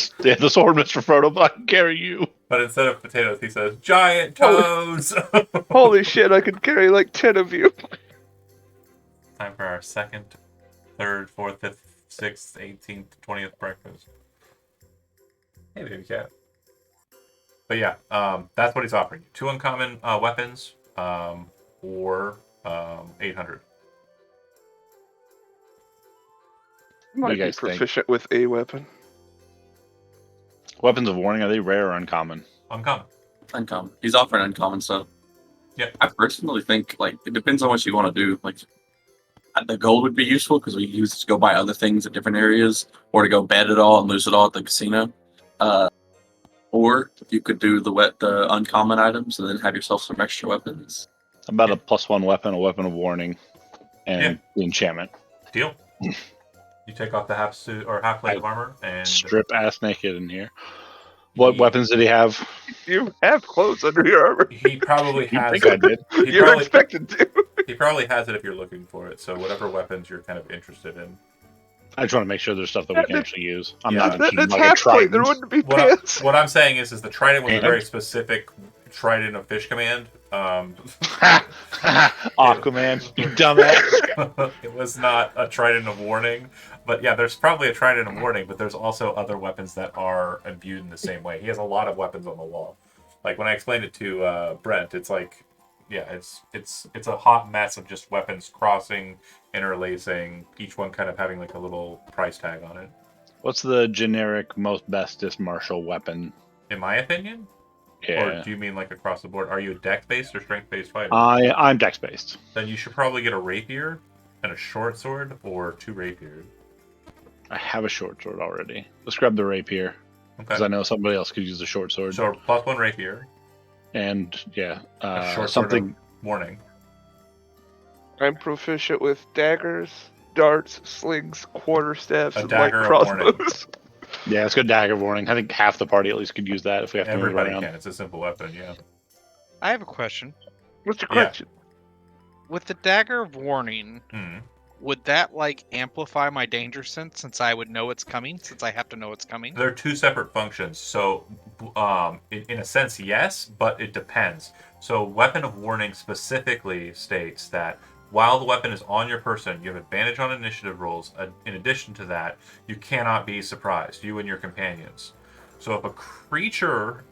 sword, Mr. Frodo, but I can carry you. But instead of potatoes, he says giant toads. Holy shit, I could carry like 10 of you. time for our second, third, fourth, fifth, sixth, 18th, 20th breakfast. Hey, baby cat. But yeah, that's what he's offering you. 2 uncommon weapons, or 800. Might be guys think? proficient with a weapon. Weapons of warning, are they rare or uncommon? Uncommon. Uncommon. He's offering uncommon stuff. Yep. I personally think like it depends on what you want to do. Like the gold would be useful because we use it to go buy other things at different areas, or to go bet it all and lose it all at the casino. Or you could do the uncommon items and then have yourself some extra weapons. About a +1 weapon, a weapon of warning, and the enchantment. Deal. You take off the half suit or half plate of armor and Strip ass naked in here. What weapons did he have? You have clothes under your armor. he probably You has think I did? He You're probably, expected to. he probably has it if you're looking for it. So whatever weapons you're kind of interested in. I just want to make sure there's stuff that we can actually use. I'm Yeah. not interested in That's like a half plate. There trident. wouldn't be What, pants. what I'm saying is the trident was a And? very specific trident of fish command. Aquaman, you dumbass. It was not a trident of warning, but yeah, there's probably a trident of warning, but there's also other weapons that are imbued in the same way. He has a lot of weapons on the wall. Like when I explained it to Brent, it's like, yeah, it's a hot mess of just weapons crossing, interlacing, each one kind of having like a little price tag on it. What's the generic most bestest martial weapon? In my opinion, Yeah. or do you mean like across the board? Are you a dex-based or strength-based fighter? I'm dex based. Then you should probably get a rapier and a short sword, or 2 rapiers. I have a short sword already. Let's grab the rapier because Okay. I know somebody else could use the short sword. So +1 rapier, And yeah, a short something. sword of warning. I'm proficient with daggers, darts, slings, quarterstaffs, A and light dagger of warning. crossbows. Yeah, let's go dagger warning. I think half the party at least could use that if we have to move Everybody around. can. It's a simple weapon, yeah. I have a question. What's your Yeah. question? With the dagger of warning, Hmm. would that like amplify my danger sense since I would know it's coming? Since I have to know it's coming. They're 2 separate functions. So, in a sense, yes, but it depends. So, weapon of warning specifically states that while the weapon is on your person, you have advantage on initiative rolls. In addition to that, you cannot be surprised, you and your companions. So, if a creature,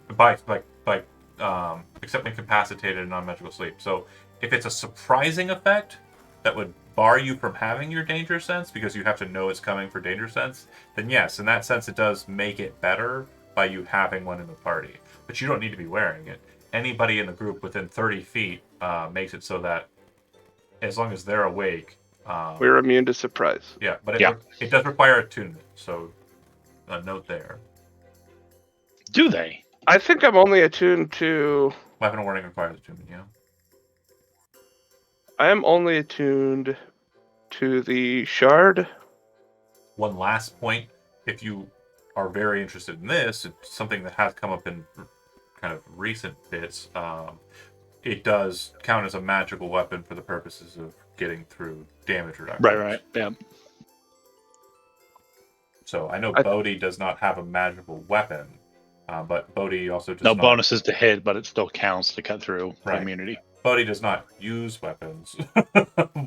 except incapacitated and non-magical sleep. So, if it's a surprising effect that would bar you from having your danger sense because you have to know it's coming for danger sense, then yes, in that sense, it does make it better by you having one in the party. But you don't need to be wearing it. Anybody in the group within 30 feet makes it so that as long as they're awake, We're immune to surprise. yeah. But Yeah. it does require attunement, so a note there. Do they? I think I'm only attuned to. Weapon of warning requires attunement, yeah. I am only attuned to the shard. One last point, if you are very interested in this, it's something that has come up in kind of recent bits. It does count as a magical weapon for the purposes of getting through damage reduction. Right. Yeah. So I know I- Bodhi does not have a magical weapon, but Bodhi also does No not. bonuses to hit, but it still counts to cut through Right. immunity. Bodhi does not use weapons,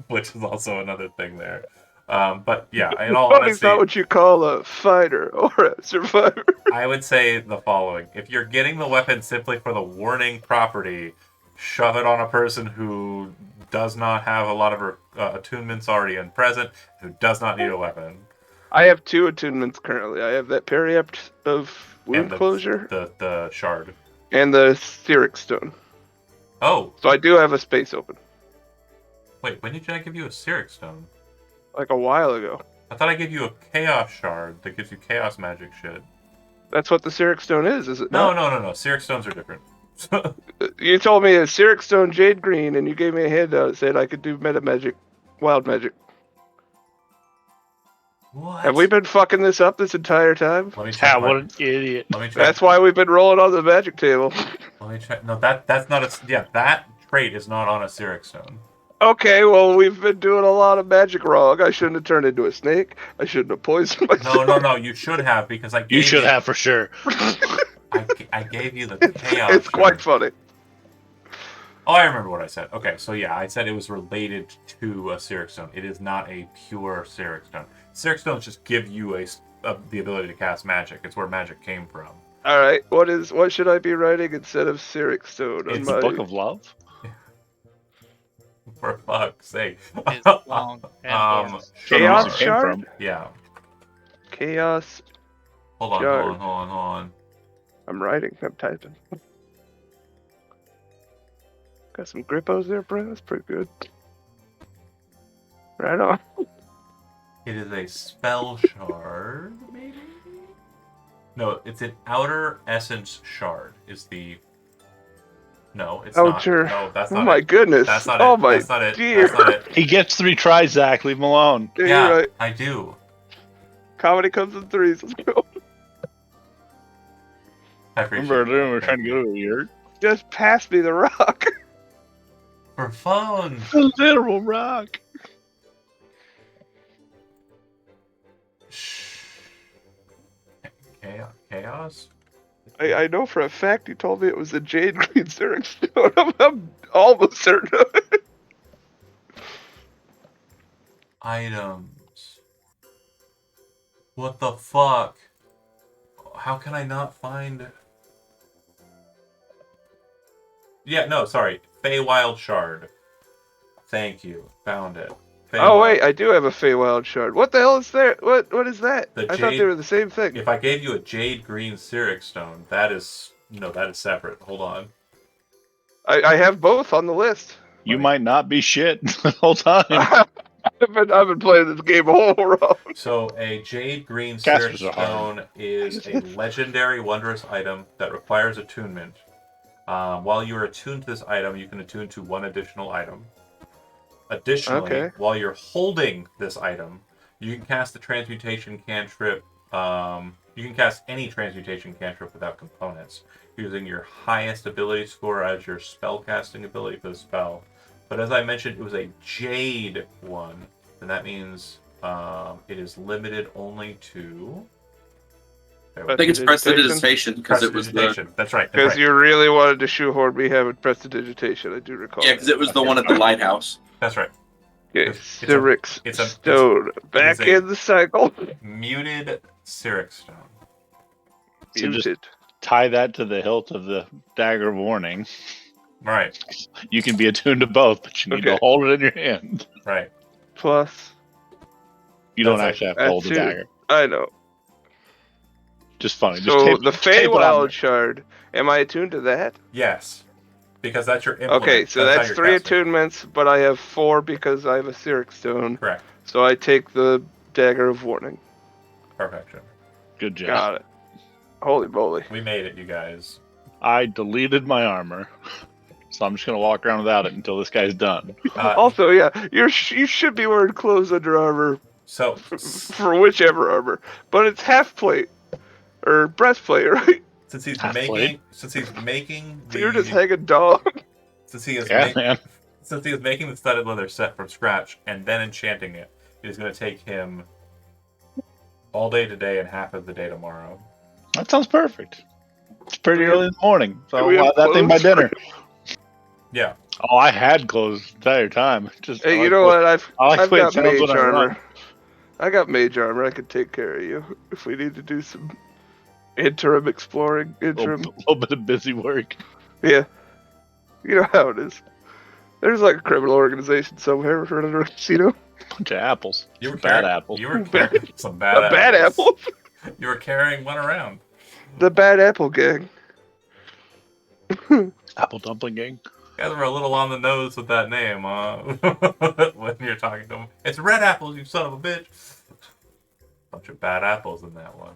which is also another thing there. But yeah, in all Buddy's honesty, not what you call a fighter or a survivor. I would say the following. If you're getting the weapon simply for the warning property, shove it on a person who does not have a lot of attunements already in present, who does not need a weapon. I have 2 attunements currently. I have that Periapt of wound And the- closure The shard. and the Steric Stone. Oh, So I do have a space open. wait, when did I give you a Cyric Stone? Like a while ago. I thought I gave you a Chaos Shard that gives you Chaos Magic shit. That's what the Steric Stone is it No, not? no. Cyric Stones are different. You told me a Steric Stone Jade Green, and you gave me a handout that said I could do meta magic, wild magic. What? Have we been fucking this up this entire time? Let me check. Ah, my- what an idiot. Let me check. That's why we've been rolling on the magic table. Let me check. No, that's not a. Yeah, that trait is not on a Cyric Stone. Okay, well, we've been doing a lot of magic wrong. I shouldn't have turned into a snake. I shouldn't have poisoned myself. No. You should have because I. Gave You should have for sure. I gave you the Chaos. It's quite Shard. funny. Oh, I remember what I said. Okay, so yeah, I said it was related to a Siric Stone. It is not a pure Siric Stone. Siric Stones just give you the ability to cast magic. It's where magic came from. All right. What should I be writing instead of Cyric Stone on It's The my? Book of Love. For fuck's sake. Is long and boring. Sure, knows Chaos it came Shard? from. Yeah. Chaos. Hold on, Shard. hold on. I'm writing. I'm typing. Got some grippos there, bro. That's pretty good. Right on. It is a spell shard, maybe? No, it's an outer essence shard. Is the No, it's not. Outer. No, that's Oh not my it. goodness. That's not Oh it. my That's not it. dear. That's not it. He gets 3 tries, Zach. Leave him alone. Yeah, Yeah, you're right. I do. Comedy comes in threes. Let's go. I appreciate Remember earlier when we were it. trying to go to a yurt? Just pass me the rock. For fun. A literal rock. Shh. Chaos? I know for a fact he told me it was a jade green Cyric Stone. I'm almost certain of it. Items. What the fuck? How can I not find... Yeah, no, sorry. Feywild Shard. Thank you. Found it. Oh Feywild. wait, I do have a Feywild Shard. What the hell is there? What is that? The I thought they jade- were the same thing. If I gave you a jade green Cyric Stone, that is... No, that is separate. Hold on. I have both on the list. You Right. might not be shit the whole time. I've been playing this game all wrong. So, a jade green Cyric Casters are hard. Stone is a legendary wondrous item that requires attunement. While you are attuned to this item, you can attune to 1 additional item. Additionally, Okay. while you're holding this item, you can cast the transmutation cantrip. You can cast any transmutation cantrip without components, using your highest ability score as your spellcasting ability for the spell. But as I mentioned, it was a jade one, and that means it is limited only to. I think it's prestidigitation because it was the Prestidigitation. That's right. That's Because right. you really wanted to shoehorn me having prestidigitation, I do recall. yeah, because it was the one at the lighthouse. That's right. Okay, it's a- Cyric it's a- Stone. Back a- in the cycle. Muted Cyric Stone. So just- Muted. Tie that to the hilt of the dagger of warning. Right. You can be attuned to both, but you need to Okay. hold it in your hand. Right. Plus, You don't That's actually have to that's hold the it. dagger. I know. Just funny. Just So tape, the tape it on Feywild there. Shard, am I attuned to that? Yes. Because that's your implement. Okay, so how that's you're 3 casting. attunements, but I have 4 because I have a Cyric Stone. Correct. So I take the Dagger of Warning. Perfection. Good job. Got it. Holy moly. We made it, you guys. I deleted my armor, so I'm just gonna walk around without it until this guy's done. Also, yeah, you should be wearing clothes under armor So, for whichever armor, but it's half plate or breastplate, right? since he's Half making, plate. since he's making So you're just the, hanging dog. since he is Yeah, make- man. since he is making the studded leather set from scratch and then enchanting it, it is going to take him all day today and half of the day tomorrow. That sounds perfect. It's pretty We early in the morning, so we I'll have have that thing by clothes? dinner. Yeah. Oh, I had clothes the entire time. Just Hey, I you like know what? I like I've the way it got sounds mage when I run. armor. I got mage armor. I could take care of you if we need to do some interim exploring. A Interim. little bit of busy work. Yeah. You know how it is. There's like a criminal organization somewhere running around, you know? Bunch of apples. You were Bad carrying, apples. You were carrying some bad A bad apples. apple? You were carrying one around. The bad apple gang. Apple dumpling gang. You guys were a little on the nose with that name, when you're talking to him. It's red apples, you son of a bitch. Bunch of bad apples in that one.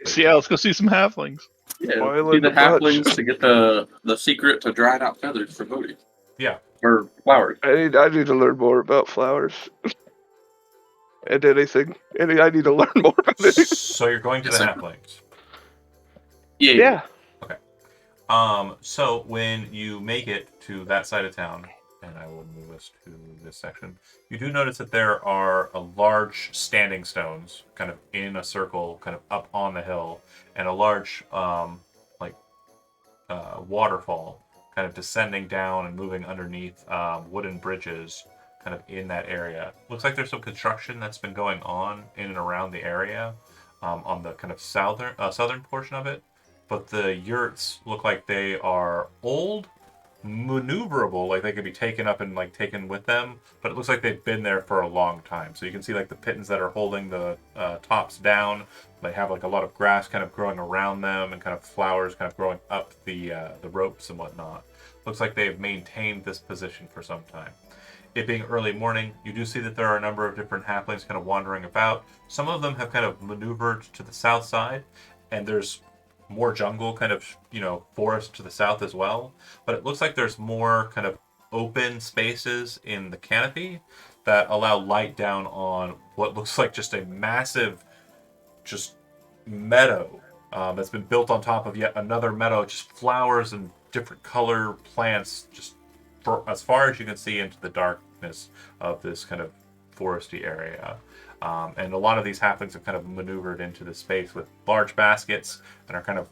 So yeah, let's go see some halflings. Yeah, Boiling see the the bunch. halflings to get the secret to dried out feathers for Bodhi. Yeah. Or flowers. I need to learn more about flowers. And anything. I need to learn more about anything. So you're going to the Yes, sir. halflings. Yeah. Yeah. So when you make it to that side of town, and I will move us to this section, you do notice that there are a large standing stones, kind of in a circle, kind of up on the hill, and a large, waterfall kind of descending down and moving underneath wooden bridges kind of in that area. Looks like there's some construction that's been going on in and around the area on the kind of southern portion of it. But the yurts look like they are old, maneuverable, like they could be taken up and like taken with them, but it looks like they've been there for a long time. So you can see like the pittons that are holding the tops down. They have like a lot of grass kind of growing around them and kind of flowers kind of growing up the ropes and whatnot. Looks like they've maintained this position for some time. It being early morning, you do see that there are a number of different halflings kind of wandering about. Some of them have kind of maneuvered to the south side, and there's more jungle kind of, forest to the south as well. But it looks like there's more kind of open spaces in the canopy that allow light down on what looks like just a massive meadow that's been built on top of yet another meadow, just flowers and different color plants just for as far as you can see into the darkness of this kind of foresty area. And a lot of these halflings have kind of maneuvered into the space with large baskets and are kind of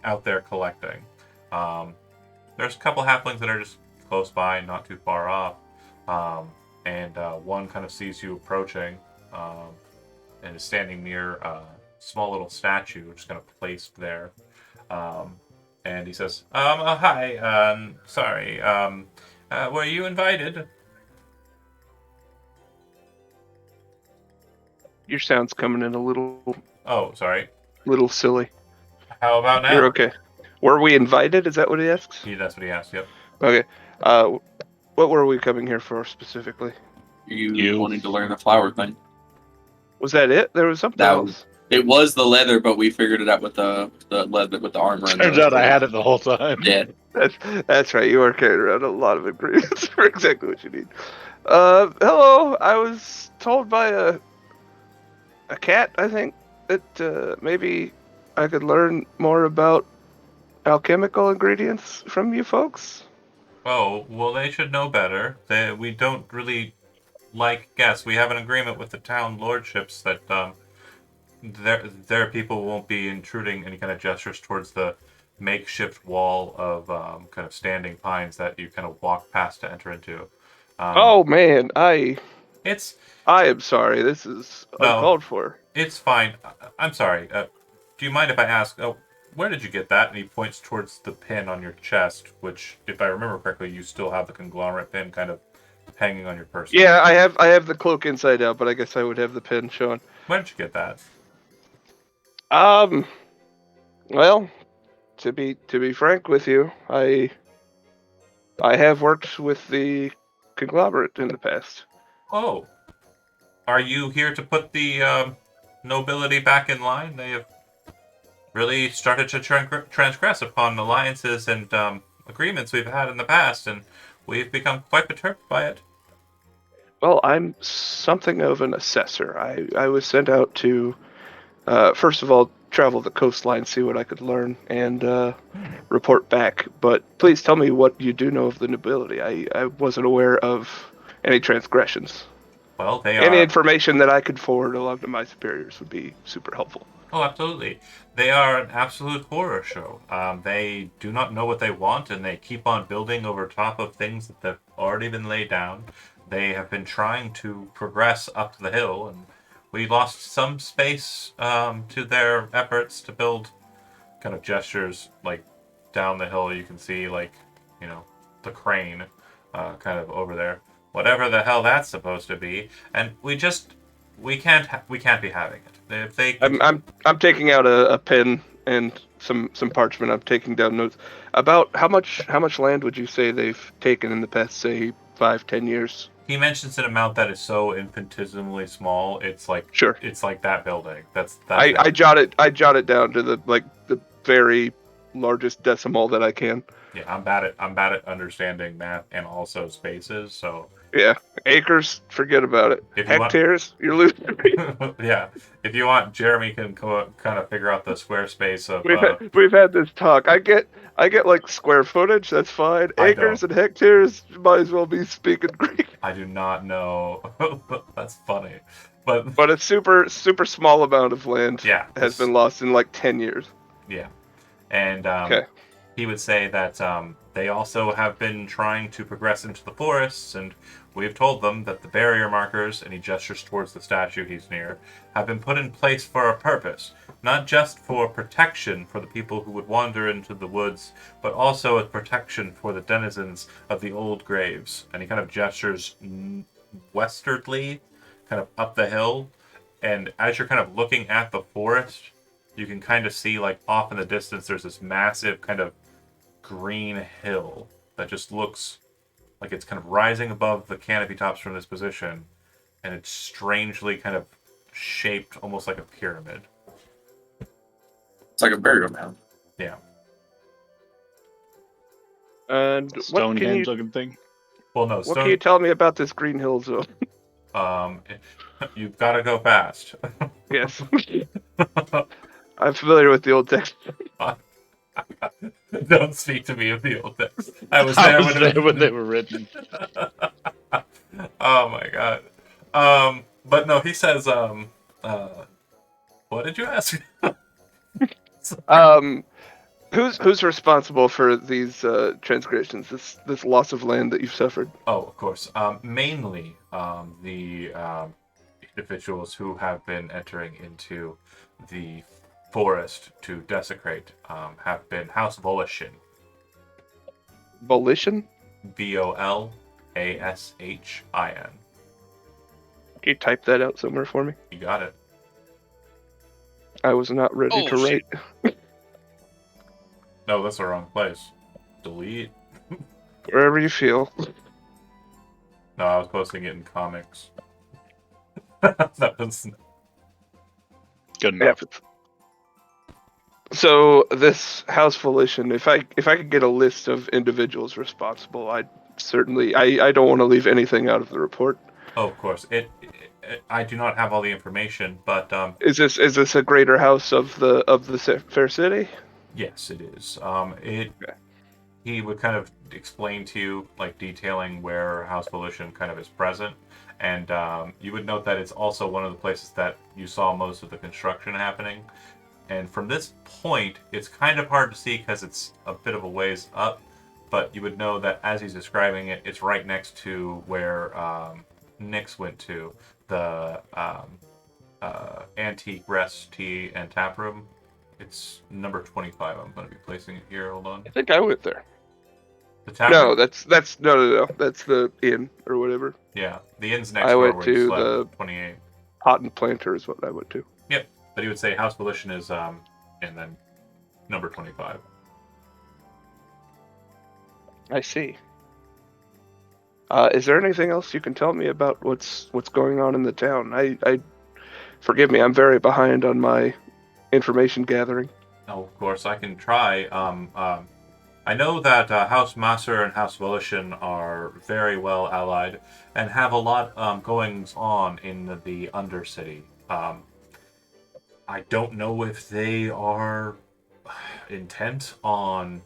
out there collecting. There's a couple halflings that are just close by, not too far off. And one kind of sees you approaching and is standing near a small little statue, which is kind of placed there. And he says, hi, sorry, were you invited? Your sound's coming in a Oh, sorry. little silly. How about now? You're okay. Were we invited? Is that what he asks? That's what he asked, yep. Okay. What were we coming here for specifically? You wanting to learn the flower thing. Was that it? There was something That else. It was the leather, but we figured it out with the leather with the armor. And Turns out I had it the whole time. Yeah. That's right. You are carrying around a lot of ingredients for exactly what you need. Hello. I was told by a cat, I think, that maybe I could learn more about alchemical ingredients from you folks. Oh, well, they should know better. We don't really like guests. We have an agreement with the town lordships that their people won't be intruding any kind of gestures towards the makeshift wall of kind of standing pines that you kind of walk past to enter into. Oh man, I It's am sorry. This is No. uncalled for. It's fine. I'm sorry. Do you mind if I ask, where did you get that? And he points towards the pin on your chest, which, if I remember correctly, you still have the conglomerate pin kind of hanging on your person. Yeah, I have the cloak inside out, but I guess I would have the pin shown. Where did you get that? Well, to be frank with you, I have worked with the conglomerate in the past. Oh. Are you here to put the nobility back in line? They have really started to transgress upon alliances and agreements we've had in the past, and we've become quite perturbed by it. Well, I'm something of an assessor. I was sent out to, first of all, travel the coastline, see what I could learn, and report back. But please tell me what you do know of the nobility. I wasn't aware of any transgressions. Well, they Any are... information that I could forward along to my superiors would be super helpful. Oh, absolutely. They are an absolute horror show. They do not know what they want, and they keep on building over top of things that have already been laid down. They have been trying to progress up the hill, and we lost some space to their efforts to build kind of gestures like down the hill. You can see the crane kind of over there. Whatever the hell that's supposed to be, and we can't be having it. If they I'm taking out a pen and some parchment. I'm taking down notes about how much land would you say they've taken in the past, say, 5-10 years? He mentions an amount that is so infinitesimally small. It's like Sure. It's like that building. That's I jot it down to the very largest decimal that I can. Yeah, I'm bad at understanding math and also spaces. So Yeah, acres, forget about it. If you want- Hectares, you're losing me. yeah, if you want, Jeremy can kind of figure out the square space of. We've had this talk. I get like square footage. That's fine. I Acres and hectares might as well be speaking Greek. I do not know. That's funny, but But a super small amount of land yeah, has been lost in like 10 years. Yeah, and Okay. he would say that they also have been trying to progress into the forests, and we've told them that the barrier markers, and he gestures towards the statue he's near, have been put in place for a purpose, not just for protection for the people who would wander into the woods, but also as protection for the denizens of the old graves. And he kind of gestures westwardly, kind of up the hill, and as you're kind of looking at the forest, you can kind of see, like, off in the distance, there's this massive kind of green hill that just looks like it's kind of rising above the canopy tops from this position, and it's strangely kind of shaped almost like a pyramid. It's like a burial mound. Yeah. And what can Stonehenge you looking thing. Well, no, what can you tell me about this Green Hill Zone? You've got to go fast. Yes. I'm familiar with the old text. Don't speak to me of the old text. I was I there was there when they were written. Oh my god. But no, he says, what did you ask? Who's responsible for these transgressions? This loss of land that you've suffered? Oh, of course. Mainly the individuals who have been entering into the forest to desecrate have been House Volashin. Volition? Volashin. Can you type that out somewhere for me? You got it. I was not ready Oh, to shit. write. No, that's the wrong place. Delete. Wherever you feel. No, I was posting it in comics. That was... Good Yeah. enough. So this House Volition, if I could get a list of individuals responsible, I'd certainly. I don't want to leave anything out of the report. Oh, of course. I do not have all the information, but Is this a greater house of the fair city? yes, it is. Okay. He would kind of explain to you, like, detailing where House Volition kind of is present, and you would note that it's also one of the places that you saw most of the construction happening. And from this point, it's kind of hard to see because it's a bit of a ways up, but you would know that as he's describing it, it's right next to where Nyx went to, the Antique Rest Tea and Tap Room. It's number 25. I'm going to be placing it here. Hold on. I think I went there. The tap No, room? that's no. That's the inn or whatever. Yeah, the inn's next I door went where you to slept. the 28. Cotton Planter is what I went to. Yep, but he would say House Volition is and then number 25. I see. Is there anything else you can tell me about what's going on in the town? I forgive me, I'm very behind on my information gathering. Oh, of course, I can try. I know that House Master and House Volition are very well allied and have a lot goings on in the Undercity. I don't know if they are intent on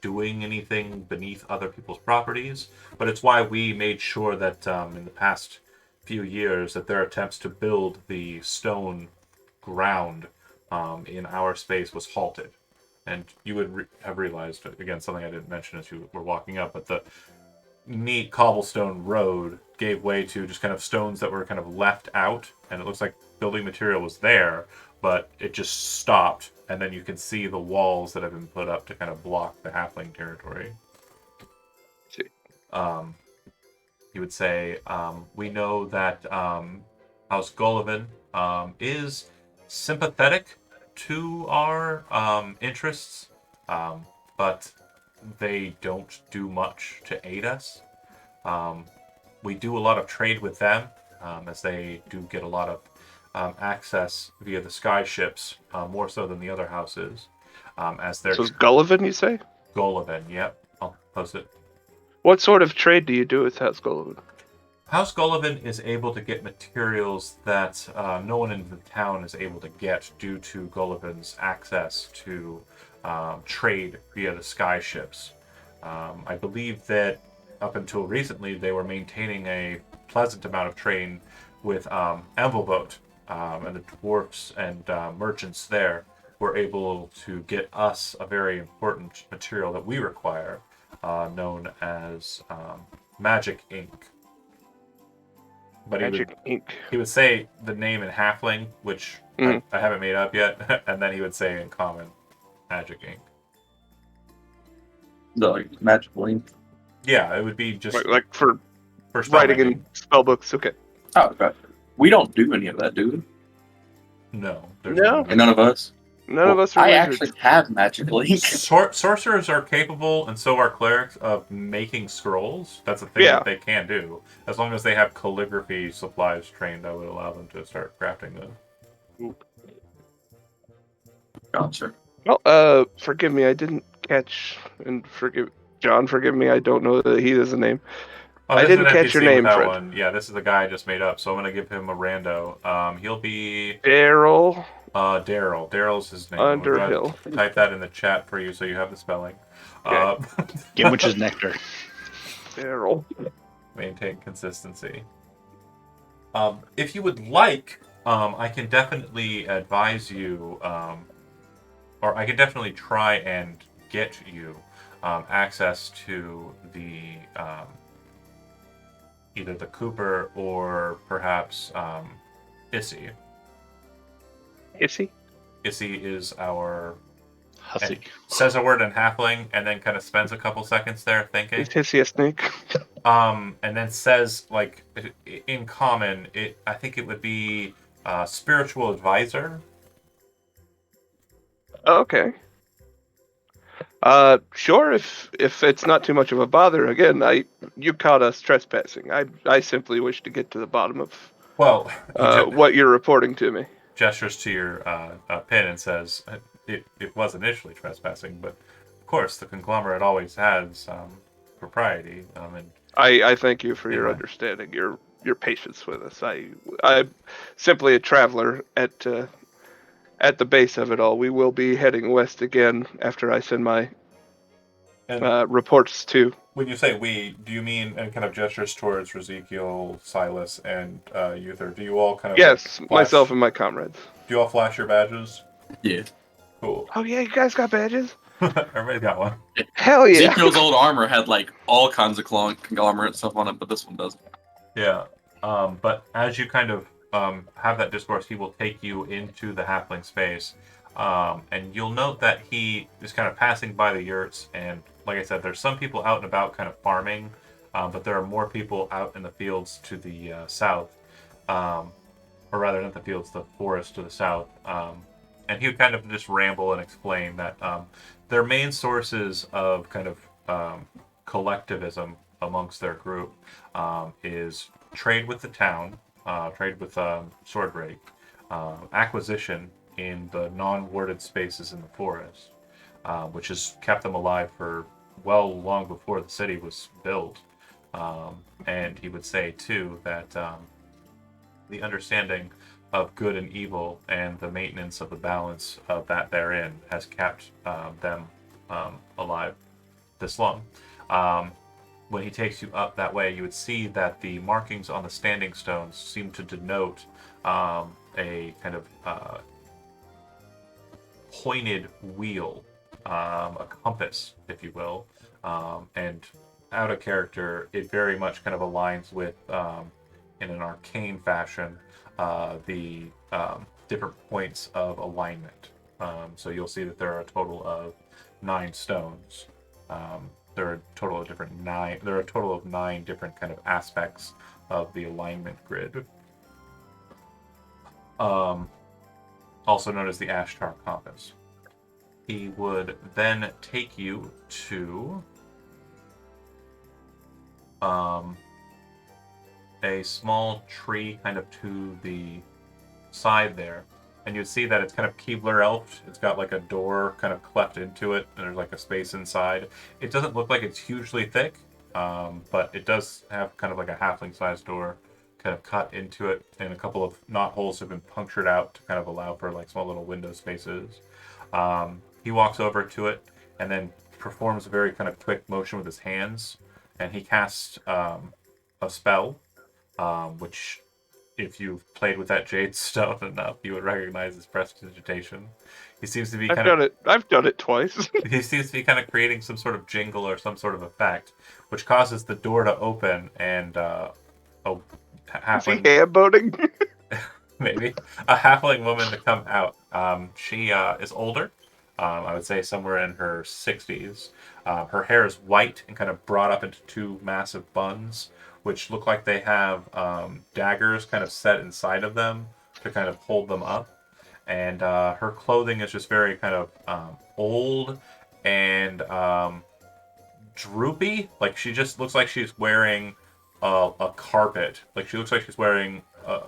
doing anything beneath other people's properties, but it's why we made sure that in the past few years that their attempts to build the stone ground in our space was halted. And you would have realized, again, something I didn't mention as you were walking up, but the neat cobblestone road gave way to just kind of stones that were kind of left out, and it looks like building material was there, but it just stopped, and then you can see the walls that have been put up to kind of block the halfling territory. See. He would say, we know that House Gullivan is sympathetic to our interests, but they don't do much to aid us. We do a lot of trade with them, as they do get a lot of access via the sky ships, more so than the other houses. As they're So it's Gullivan, you say? Gullivan, yep, I'll post it. What sort of trade do you do with House Gullivan? House Gullivan is able to get materials that no one in the town is able to get due to Gullivan's access to trade via the sky ships. I believe that up until recently they were maintaining a pleasant amount of trade with Envelboat and the dwarfs and merchants there. were able to get us a very important material that we require, known as magic ink. But Magic ink. he would say the name in halfling, which I haven't made up yet, and then he would say in common, magic ink. The like magical ink. Yeah, it would be just Like for spell writing making. in spell books. Okay. Oh, okay. We don't do any of that, do we? No. there's No. And none of us. None of us are I wizards. actually have magical ink. Sorcerers are capable, and so are clerics, of making scrolls. That's a thing Yeah. that they can do. As long as they have calligraphy supplies trained, that would allow them to start crafting them. Gotcha. Well, forgive me, I didn't catch, and forgive John. Forgive me, I don't know that he has a name. Oh, I this is didn't an catch your NPC name, without Fred. one. Yeah, this is the guy I just made up, so I'm gonna give him a rando. He'll be Daryl Daryl. Daryl's his name. I'm gonna go ahead Underhill. and type that in the chat for you, so you have the spelling. Game which is nectar. Daryl. Maintain consistency. If you would like, I can definitely advise you, or I can definitely try and get you access to the either the Cooper or perhaps Issy. Is he? Issy is our Hussy. says a word in halfling and then kind of spends a couple seconds there thinking. Is Hissy a snake? And then says like in common, I think it would be spiritual advisor. Okay. Sure. If it's not too much of a bother. Again, you caught us trespassing. I simply wish to get to the bottom of Well, what you're reporting to me. gestures to your pin and says it was initially trespassing, but of course the conglomerate always has propriety. And I thank you for your Anyway. understanding, your patience with us. I'm simply a traveler at the base of it all. We will be heading west again after I send my and reports to. when you say we, do you mean and kind of gestures towards Ezekiel, Silas, and Uther? Do you all kind of Yes, flash, myself and my comrades. Do you all flash your badges? Yeah. Cool. Oh yeah, you guys got badges? Everybody's got one. Hell yeah! Ezekiel's old armor had like all kinds of conglomerate stuff on it, but this one doesn't. Yeah. But as you kind of have that discourse, he will take you into the halfling space. And you'll note that he is kind of passing by the yurts. And like I said, there's some people out and about kind of farming, but there are more people out in the fields to the south. Or rather, not the fields, the forest to the south. And he would kind of just ramble and explain that their main sources of kind of collectivism amongst their group is trade with the town, trade with Swordbreak, acquisition in the non-warded spaces in the forest, which has kept them alive for long before the city was built. And he would say too that the understanding of good and evil and the maintenance of the balance of that therein has kept them alive this long. When he takes you up that way, you would see that the markings on the standing stones seem to denote a kind of pointed wheel, a compass, if you will. And out of character, it very much kind of aligns with, in an arcane fashion, the different points of alignment. So you'll see that there are a total of 9 stones. There are a total of 9 different kind of aspects of the alignment grid. Also known as the Ashtar compass. He would then take you to a small tree kind of to the side there, and you'd see that it's kind of Keebler elf. It's got like a door kind of cleft into it, and there's like a space inside. It doesn't look like it's hugely thick, but it does have kind of like a halfling-sized door kind of cut into it, and a couple of knot holes have been punctured out to kind of allow for like small little window spaces. He walks over to it and then performs a very kind of quick motion with his hands, and he casts a spell, which if you've played with that jade stone enough, you would recognize his prestidigitation. He seems to be I've done it twice. he seems to be kind of creating some sort of jingle or some sort of effect, which causes the door to open and a Is he halfling, ham boating? maybe a halfling woman to come out. She is older. I would say somewhere in her 60s. Her hair is white and kind of brought up into two massive buns, which look like they have daggers kind of set inside of them to kind of hold them up. And her clothing is just very kind of old and droopy. Like she just looks like she's wearing a carpet. Like she looks like she's wearing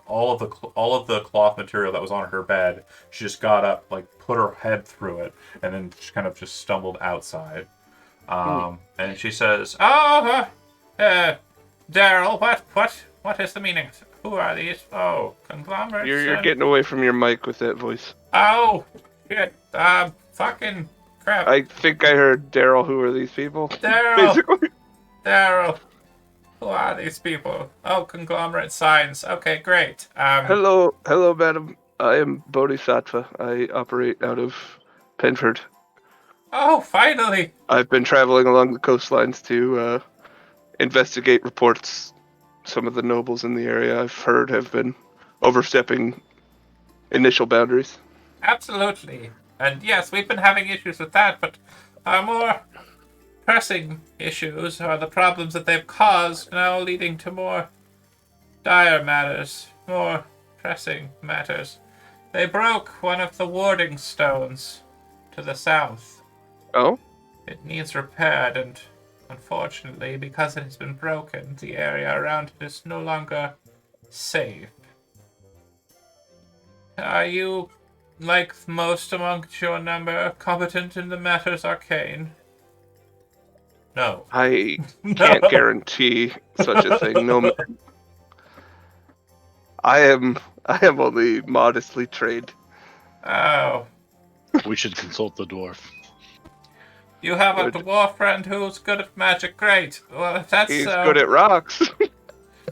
all of the cloth material that was on her bed. She just got up, like put her head through it, and then she kind of just stumbled outside. And she says, "Oh, Daryl, what is the meaning? Who are these? Oh, conglomerates. You're getting away from your mic with that voice. Oh, shit. Fucking crap. I think I heard Daryl. Who are these people? Daryl, Basically. Daryl. Who are these people? Oh, conglomerate signs. Okay, great. Hello, madam. I am Bodhisattva. I operate out of Penford. Oh, finally. I've been traveling along the coastlines to investigate reports. Some of the nobles in the area I've heard have been overstepping initial boundaries. Absolutely. And yes, we've been having issues with that, but our more pressing issues are the problems that they've caused, now leading to more dire matters, more pressing matters. They broke one of the warding stones to the south. Oh? It needs repaired, and unfortunately, because it has been broken, the area around it is no longer safe. Are you, like most amongst your number, competent in the matters arcane? No. I can't guarantee such a thing. No, I am only modestly trained. Oh. We should consult the dwarf. You have a Good. dwarf friend who's good at magic. Great. Well, if that's He's so, good at rocks.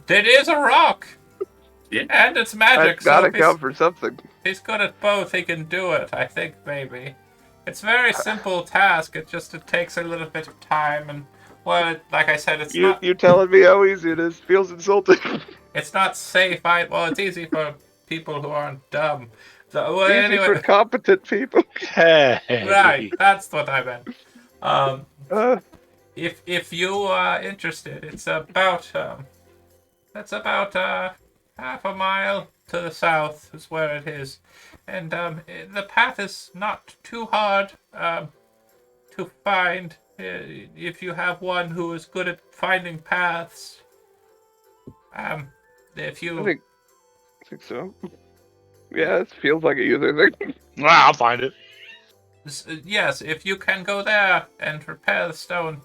it is a rock. Yeah. And it's magic. I've got to so if he's- count for something. he's good at both. He can do it. I think maybe. It's a very simple task. It takes a little bit of time, and well, like I said, it's not. You telling me how easy it is feels insulting. It's not safe. Well, it's easy for people who aren't dumb. Well, Easy anyway, for competent people. Hey. right. That's what I meant. Uh, If you are interested, it's about half a mile to the south is where it is, and the path is not too hard to find if you have one who is good at finding paths. If you I think so. Yeah, it feels like a user thing. I'll find it. yes, if you can go there and repair the stone,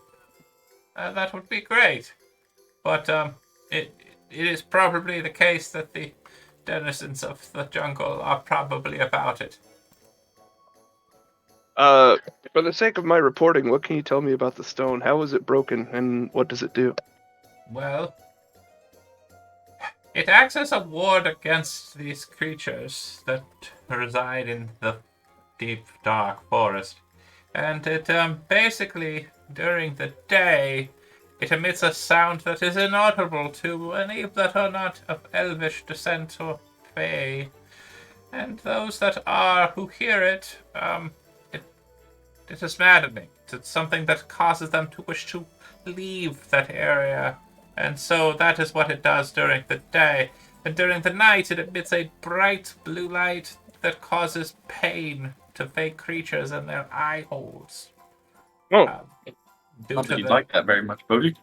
that would be great. But it is probably the case that the denizens of the jungle are probably about it. For the sake of my reporting, what can you tell me about the stone? How was it broken, and what does it do? Well, it acts as a ward against these creatures that reside in the deep, dark forest. And it basically, during the day, it emits a sound that is inaudible to any that are not of elvish descent or fey. And those that are who hear it, it is maddening. It's something that causes them to wish to leave that area. And so that is what it does during the day. And during the night, it emits a bright blue light that causes pain to fake creatures in their eye holes. Oh. Due Not to that you'd the- like that very much, Bodhi.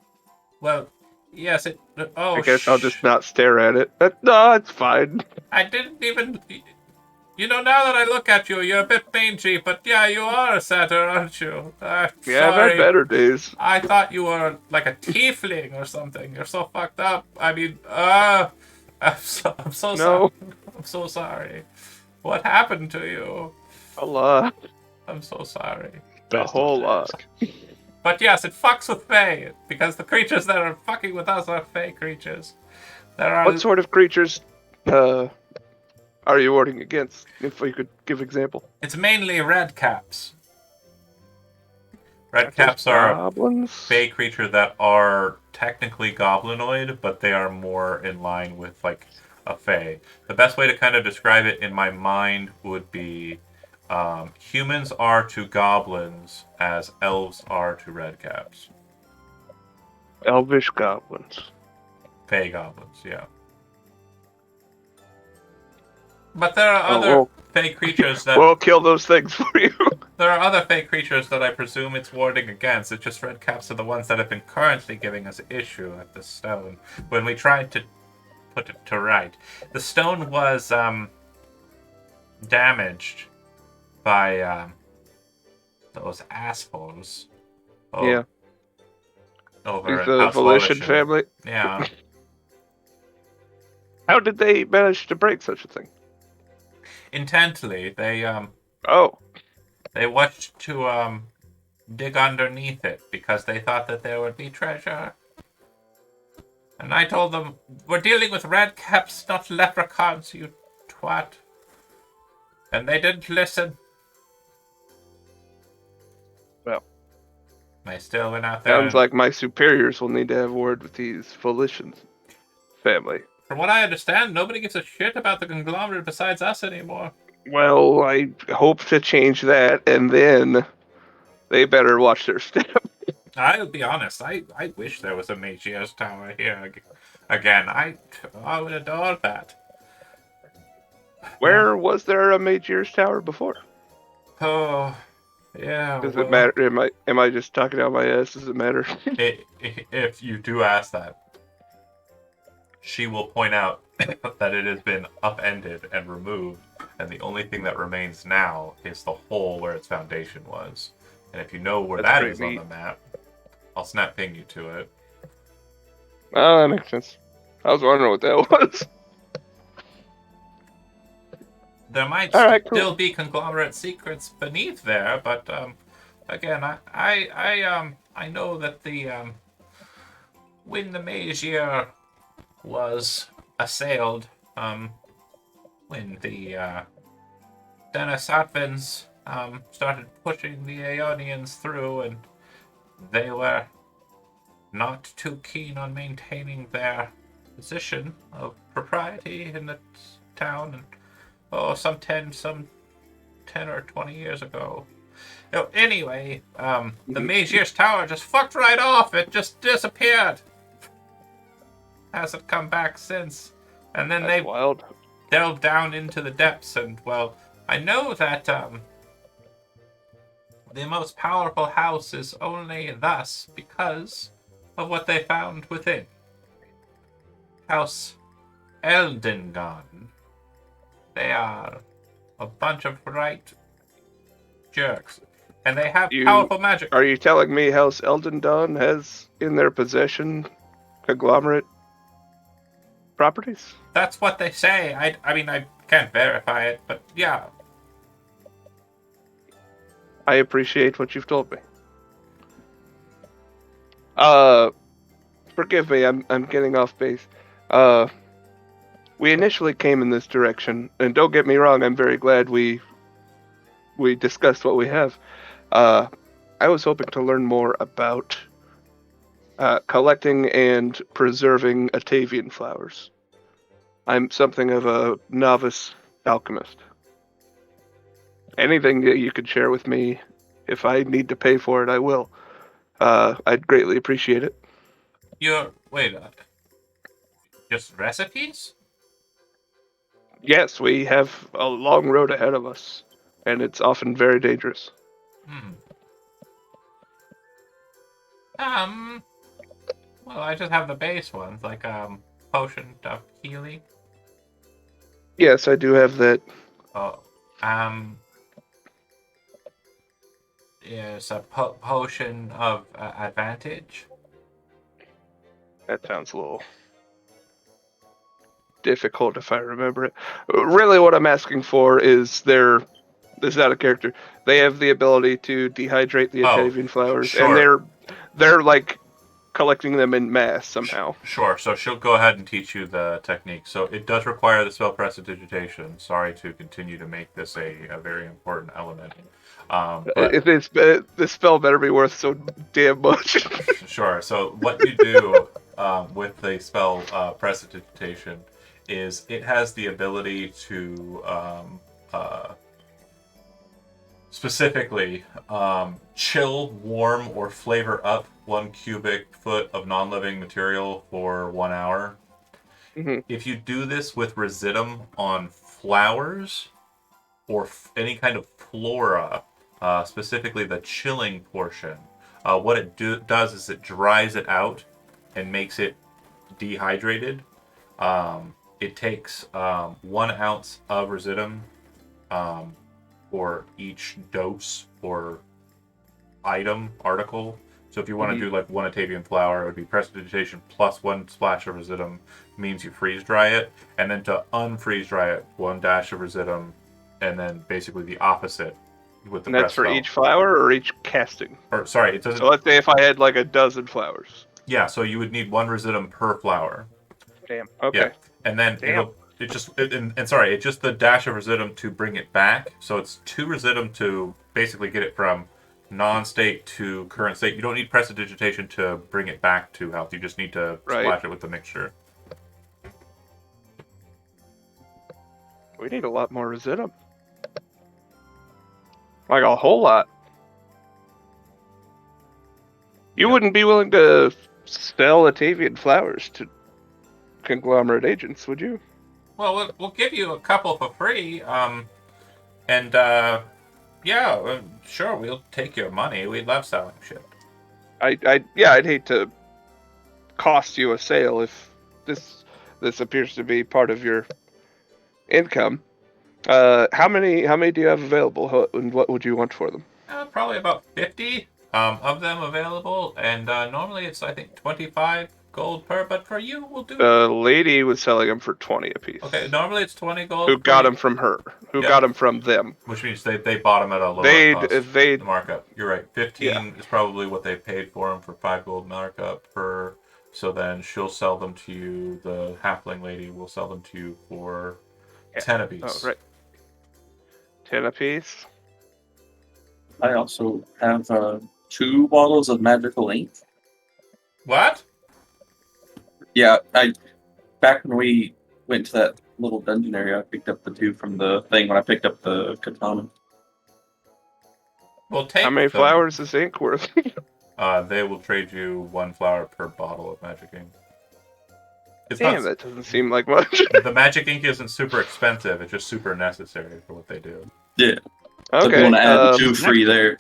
Well, yes, it... Oh, I guess I'll just not stare at it. No, it's fine. I didn't even... You know, now that I look at you, you're a bit mangy, but yeah, you are a satyr, aren't you? Yeah, I've sorry. had better days. I thought you were like a tiefling or something. You're so fucked up. I mean, I'm so sorry. No. I'm so sorry. What happened to you? A lot. I'm so sorry. A whole lot. But yes, it fucks with Fae, because the creatures that are fucking with us are Fae creatures. There are What sort of creatures are you warning against? If we could give example. It's mainly red caps. Red Not caps just are a goblins. fey creature that are technically goblinoid, but they are more in line with like a fey. The best way to kind of describe it in my mind would be humans are to goblins as elves are to red caps. Elvish goblins. Fey goblins, yeah. But there are Oh, other well. fey creatures that We'll kill those things for you. there are other fey creatures that I presume it's warding against. It's just red caps are the ones that have been currently giving us issue at the stone. When we tried to put it to right, the stone was damaged by those assholes. Yeah. Over at The House Volition Volition. family. Yeah. How did they manage to break such a thing? Intently, Oh, they watched to dig underneath it because they thought that there would be treasure. And I told them, we're dealing with red caps, not leprechauns, you twat. And they didn't listen. Well. I still went out there. sounds like my superiors will need to have a word with these Volition family. From what I understand, nobody gives a shit about the conglomerate besides us anymore. Well, I hope to change that, and then they better watch their step. I'll be honest, I wish there was a Magier's Tower here again. I would adore that. Where was there a Magier's Tower before? Oh, yeah. Does well, it matter? Am I just talking out my ass? Does it matter? If you do ask that, she will point out that it has been upended and removed, and the only thing that remains now is the hole where its foundation was. And if you know where That's that is pretty on the map, I'll snap ping you to it. Oh, that makes sense. I was wondering what that was. There might All right, still cool. be conglomerate secrets beneath there, but again, I know that the when the Magier was assailed, when the Denisovans started pushing the Aeonians through, and they were not too keen on maintaining their position of propriety in the town, and some 10 or 20 years ago. Oh, anyway, the Magier's Tower just fucked right off. It just disappeared. Hasn't come back since. And then That's they wild. delved down into the depths, and, well, I know that, the most powerful house is only thus because of what they found within. House Eldengon. They are a bunch of right jerks. And they have powerful magic. Are you telling me House Eldendon has in their possession conglomerate properties? That's what they say. I mean, I can't verify it, but yeah. I appreciate what you've told me. Forgive me, I'm getting off base. We initially came in this direction, and don't get me wrong, I'm very glad we discussed what we have. I was hoping to learn more about collecting and preserving Atavian flowers. I'm something of a novice alchemist. Anything that you could share with me, if I need to pay for it, I will. I'd greatly appreciate it. Wait, just recipes? Yes, we have a long road ahead of us, and it's often very dangerous. Well, I just have the base ones, like, potion of healing. Yes, I do have that. Yes, a potion of advantage. That sounds a little difficult if I remember it. Really, what I'm asking for is this is out of character. They have the ability to dehydrate the Atavian flowers, sure. and they're like collecting them in mass somehow. Sure. So she'll go ahead and teach you the technique. So it does require the spell prestidigitation. Sorry to continue to make this a very important element. But If it's the spell better be worth so damn much. sure. So what you do with the spell prestidigitation is it has the ability to specifically chill, warm, or flavor up 1 cubic foot of non-living material for 1 hour. Mhm. If you do this with residuum on flowers or any kind of flora, specifically the chilling portion, what it does is it dries it out and makes it dehydrated. It takes 1 ounce of residuum for each dose or article. So if you want to do like 1 Atavian flower, it would be prestidigitation plus 1 splash of residuum means you freeze dry it. And then to unfreeze dry it, 1 dash of residuum, and then basically the opposite with the And that's press for spell. each flower or each casting. Or sorry, it doesn't. So let's say if I had like a dozen flowers. Yeah, so you would need 1 residuum per flower. Damn. Okay. Yeah, and then it's just the dash of residuum to bring it back. So it's 2 residuum to basically get it from non-state to current state. You don't need prestidigitation to bring it back to health. You just need to splash it with the mixture. We need a lot more residuum. Like a whole lot. You Yeah. wouldn't be willing to sell Atavian flowers to conglomerate agents, would you? Well, we'll give you a couple for free. Sure, we'll take your money. We love selling shit. I'd hate to cost you a sale if this appears to be part of your income. How many do you have available, and what would you want for them? Probably about 50 of them available, and normally it's I think 25 gold per. But for you, we'll do. The lady was selling them for 20 apiece. Okay, normally it's 20 gold. Who got them from her? Who Yeah. got them from them? Which means they bought them at a lower cost. They Markup. You're right. 15 is probably what they paid for them for 5 gold markup per. So then she'll sell them to you. The halfling lady will sell them to you for 10 apiece. Oh, right. 10 apiece. I also have 2 bottles of magical ink. What? Yeah, back when we went to that little dungeon area, I picked up the 2 from the thing when I picked up the katana. We'll take How many them. flowers is ink worth? They will trade you 1 flower per bottle of magic ink. It's Damn, not, that doesn't seem like much. the magic ink isn't super expensive. It's just super necessary for what they do. Yeah. So if you Okay. want to add 2 free there.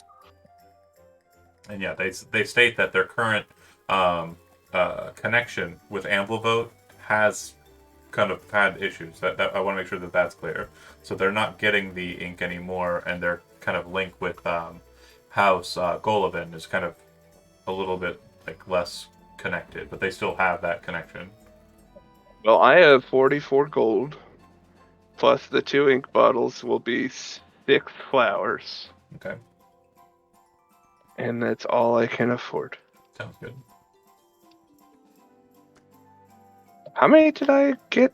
And yeah, they state that their current connection with Amplivote has kind of had issues. That I want to make sure that that's clear. So they're not getting the ink anymore, and their kind of link with House Golovin is kind of a little bit like less connected, but they still have that connection. Well, I have 44 gold, plus the 2 ink bottles will be 6 flowers, Okay, and that's all I can afford. sounds good. How many did I get?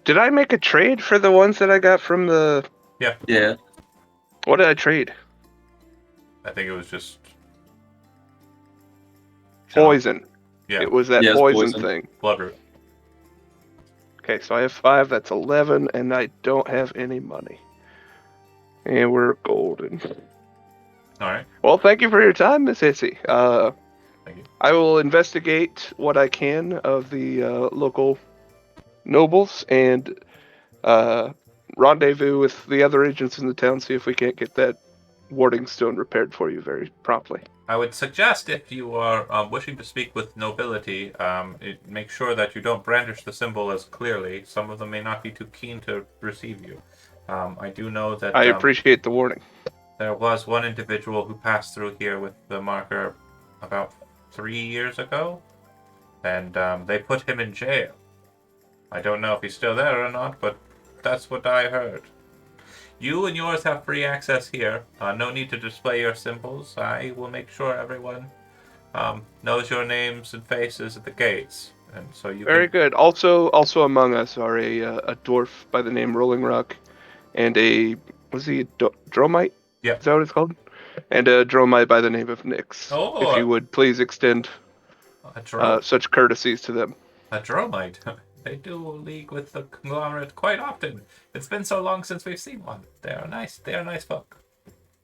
Did I make a trade for the ones that I got from the... Yeah. What did I trade? I think it was just Poison. Yeah, It was that Yeah, it's poison poison. thing. Bloodroot. Okay, so I have 5, that's 11, and I don't have any money. And we're golden. All right, Well, thank you for your time, Miss Hissy. thank you. I will investigate what I can of the local nobles and rendezvous with the other agents in the town, see if we can't get that warding stone repaired for you very promptly. I would suggest if you are wishing to speak with nobility, make sure that you don't brandish the symbol as clearly. Some of them may not be too keen to receive you. I do know that I appreciate the warning. there was one individual who passed through here with the marker about 3 years ago, and they put him in jail. I don't know if he's still there or not, but that's what I heard. You and yours have free access here. No need to display your symbols. I will make sure everyone knows your names and faces at the gates, and so you Very can. good. Also among us are a dwarf by the name Rolling Rock, and was he a dromite? Yep. Is that what it's called? And a dromite by the name of Nyx. Oh, If you would please extend such courtesies to them. A dromite. They do league with the conglomerate quite often. It's been so long since we've seen one. They are nice. They are nice folk.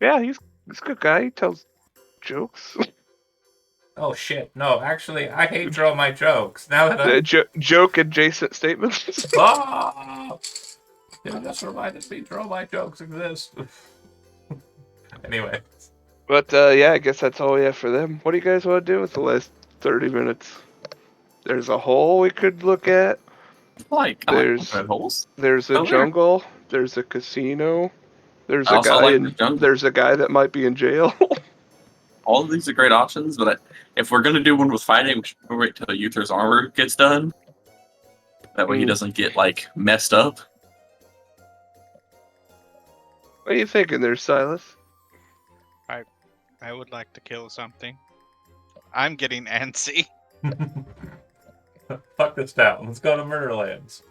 Yeah, he's a good guy. He tells jokes. Oh shit! No, actually, I hate dromite jokes. Now that I Joke adjacent statements. ah, you just reminded me dromite jokes exist. Anyway, But yeah, I guess that's all we have for them. What do you guys want to do with the last 30 minutes? There's a hole we could look at. I like There's- red holes. There's a Oh, there. jungle. There's a casino. There's I a also guy like in. the jungle. There's a guy that might be in jail. All of these are great options, but if we're gonna do one with fighting, we should wait till Uther's armor gets done. That way he Ooh. doesn't get like messed up. What are you thinking there, Silas? I would like to kill something. I'm getting antsy. fuck this town. Let's go to Murderlands.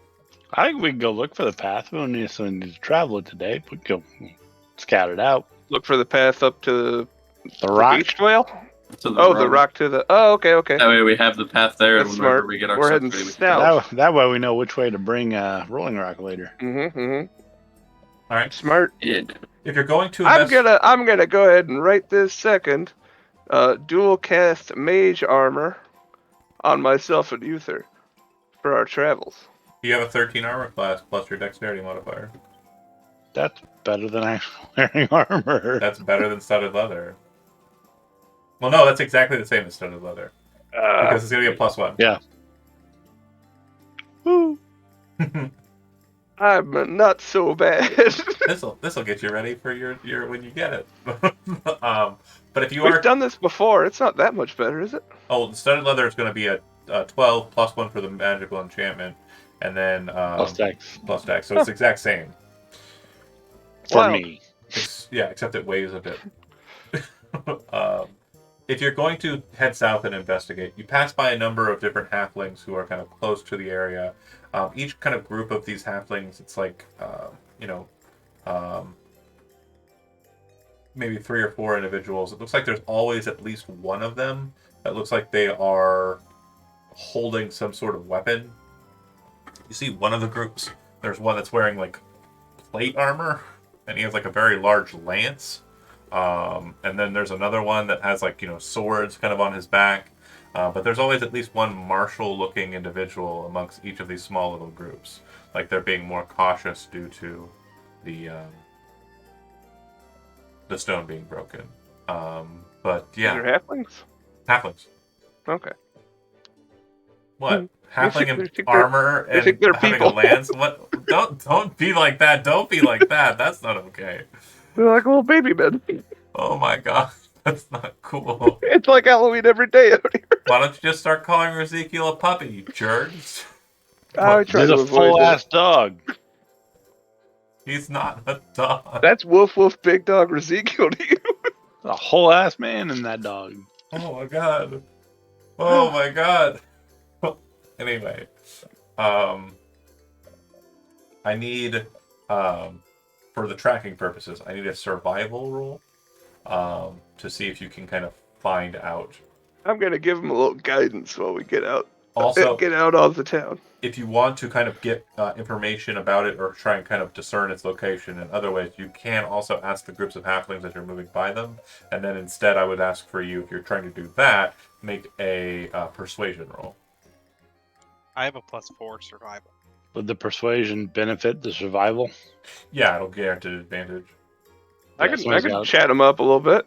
I think we can go look for the path. We don't necessarily need to travel it today. We can go scout it out. Look for the path up to The the rock. beach trail. To Oh, the road. rock to the. Oh, okay. That way we have the path there, That's and whenever smart. we get our We're stuff heading ready, we can south. That way we know which way to bring Rolling Rock later. Mm-hmm. All right. Smart. Yeah. If you're going to I'm invest, gonna go ahead and right this second, dual cast mage armor on myself and Uther for our travels. you have a 13 armor class plus your dexterity modifier. That's better than actually wearing armor. That's better than studded leather. Well, no, that's exactly the same as studded leather because it's gonna be a +1. Yeah. Woo. I'm not so bad. This'll get you ready for your when you get it. But if you We've are done this before. It's not that much better, is it? the studded leather is going to be a 12 +1 for the magical enchantment, and then Plus dex plus dex. So it's the exact same. for Wow. me. Except it weighs a bit. If you're going to head south and investigate, you pass by a number of different halflings who are kind of close to the area. Each kind of group of these halflings, it's like, maybe 3 or 4 individuals. It looks like there's always at least one of them that looks like they are holding some sort of weapon. You see one of the groups, there's one that's wearing like plate armor, and he has like a very large lance. And then there's another one that has like, swords kind of on his back. But there's always at least one martial-looking individual amongst each of these small little groups. Like they're being more cautious due to the stone being broken. But yeah, They're halflings. halflings. Okay. What? Halfling They in think they're- armor they and think they're having people. a lance? What? Don't be like that. Don't be like that. That's not okay. They're like little baby men. Oh my god, that's not cool. It's like Halloween every day out here. Why don't you just start calling Ezekiel a puppy, you jerks? I try He's to a avoid full that. ass dog. He's not a dog. That's Woof Woof Big Dog Ezekiel to you. A whole ass man in that dog. Oh my god. Oh my god. Anyway, I need for the tracking purposes, I need a survival roll to see if you can kind of find out. I'm gonna give him a little guidance while we get out. Also, Get out of the town. if you want to kind of get information about it or try and kind of discern its location in other ways, you can also ask the groups of halflings as you're moving by them. And then instead, I would ask for you, if you're trying to do that, make a persuasion roll. I have a +4 survival. Would the persuasion benefit the survival? Yeah, it'll guarantee advantage. I Yeah, can someone's got it. chat him up a little bit.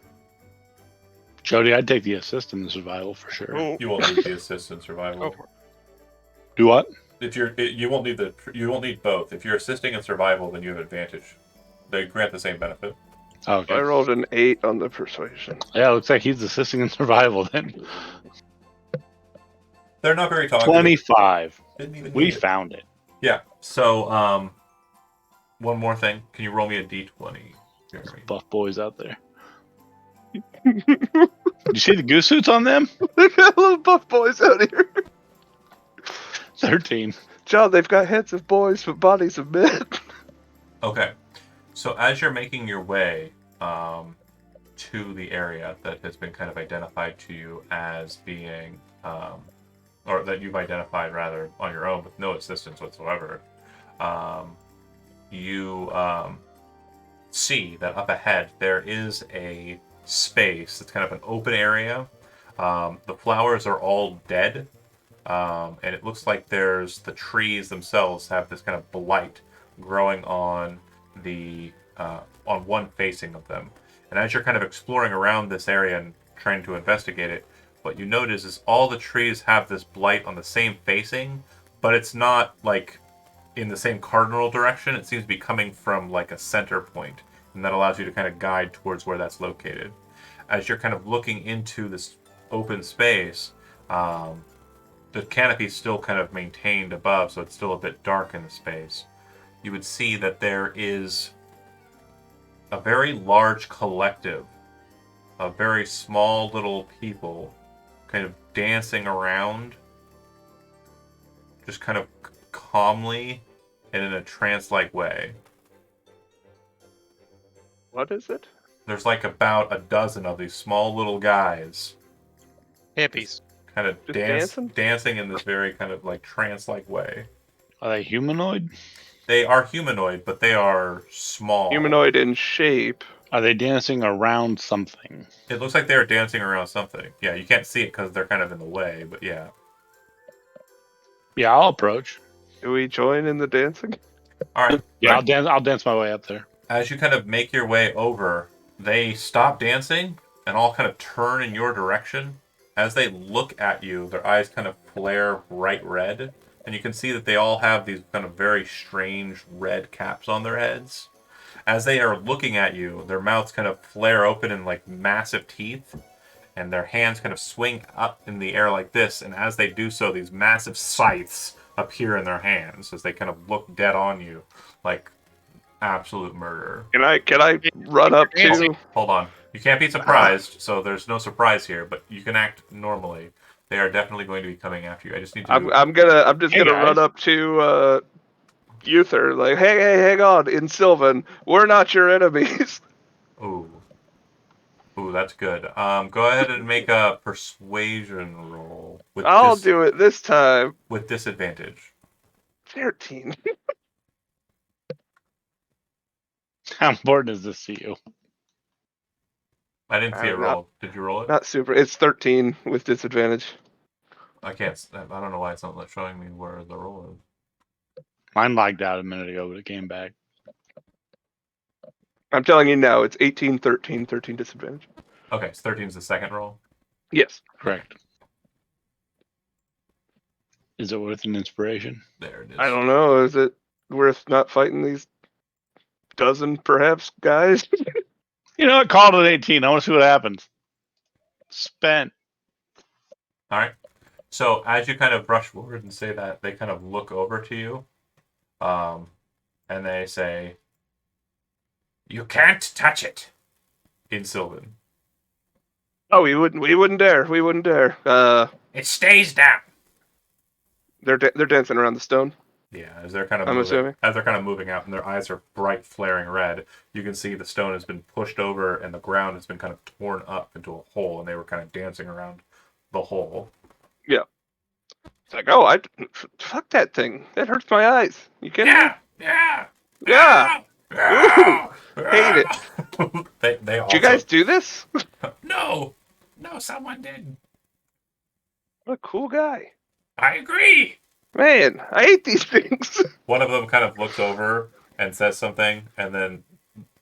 Jody, I'd take the assist in the survival for sure. Oh, You won't need the assist in survival. Go for it. Do what? If you won't need both. If you're assisting in survival, then you have advantage. They grant the same benefit. Oh, okay. I rolled an 8 on the persuasion. Yeah, it looks like he's assisting in survival then. They're not very talkative. 25. Didn't even We need it. found it. Yeah. So, one more thing. Can you roll me a d20, Jeremy? Buff boys out there. Did you see the goose suits on them? They got little buff boys out here. 13. John, they've got heads of boys but bodies of men. Okay. So as you're making your way to the area that has been kind of identified to you as being, or that you've identified rather on your own with no assistance whatsoever, you see that up ahead there is a space. It's kind of an open area. The flowers are all dead, and it looks like there's the trees themselves have this kind of blight growing on the on one facing of them. And as you're kind of exploring around this area and trying to investigate it, what you notice is all the trees have this blight on the same facing, but it's not like in the same cardinal direction. It seems to be coming from like a center point, and that allows you to kind of guide towards where that's located. As you're kind of looking into this open space, the canopy is still kind of maintained above, so it's still a bit dark in the space. You would see that there is a very large collective of very small little people kind of dancing around, just kind of calmly and in a trance-like way. What is it? There's like about a dozen of these small little guys Hippies. kind of Just dancing in this very kind of like trance-like way. Are they humanoid? They are humanoid, but they are small. Humanoid in shape. Are they dancing around something? It looks like they're dancing around something. Yeah, you can't see it because they're kind of in the way, but yeah. Yeah, I'll approach. Do we join in the dancing? All right. Yeah, I'll dance my way up there. As you kind of make your way over, they stop dancing and all kind of turn in your direction. As they look at you, their eyes kind of flare bright red, and you can see that they all have these kind of very strange red caps on their heads. As they are looking at you, their mouths kind of flare open in like massive teeth, and their hands kind of swing up in the air like this, and as they do so, these massive scythes appear in their hands as they kind of look dead on you like absolute murder. Can I run up to? Hold on. You can't be surprised, so there's no surprise here, but you can act normally. They are definitely going to be coming after you. I just need to... I'm just gonna run up to Uther, like, hey, hang on, in Sylvan, we're not your enemies. Ooh, that's good. Go ahead and make a persuasion roll. I'll do it this time. With disadvantage. 13. How important is this to you? I didn't see it roll. Did you roll it? Not super. It's 13 with disadvantage. I can't. I don't know why it's not showing me where the roll is. Mine lagged out a minute ago, but it came back. I'm telling you now, it's 18, 13, 13 disadvantage. Okay, so 13 is the second roll? Yes. Correct. Is it worth an inspiration? There it is. I don't know. Is it worth not fighting these dozen, perhaps, guys? You know what? Call it an 18. I want to see what happens. Spent. All right. So as you kind of brush forward and say that, they kind of look over to you, and they say, "You can't touch it," in Sylvan. Oh, we wouldn't dare. We wouldn't dare. It stays down. They're dancing around the stone. Yeah, as they're kind of assuming. as they're kind of moving out, and their eyes are bright, flaring red. You can see the stone has been pushed over, and the ground has been kind of torn up into a hole, and they were kind of dancing around the hole. Yeah. It's like, oh, fuck that thing. That hurts my eyes. You kidding me? Yeah. Ooh, hate it. They also, Did you guys do this? No, someone did. What a cool guy. I agree. Man, I hate these things. One of them kind of looks over and says something, and then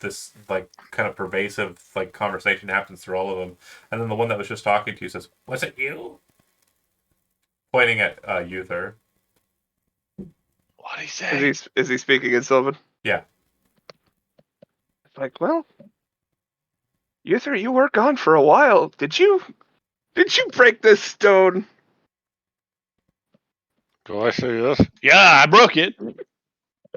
this like kind of pervasive like conversation happens through all of them. And then the one that was just talking to you says, "Was it you?" Pointing at Uther. What'd he say? Is he speaking in Sylvan? Yeah. It's like, well, Uther, you were gone for a while. Did you break this stone? Do I say this? Yeah, I broke it.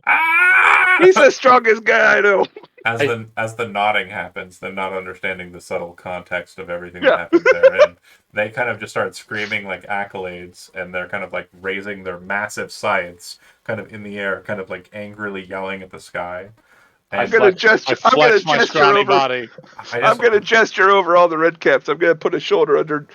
Ah! He's the strongest guy I know. as the nodding happens, them not understanding the subtle context of everything that Yeah. happens there, and they kind of just start screaming like accolades, and they're kind of like raising their massive scythes kind of in the air, kind of like angrily yelling at the sky. I'm And gonna I gesture. I'm gonna flex my gesture scrawny over. body. I I'm just gonna gesture over all the red caps. I'm gonna put a shoulder under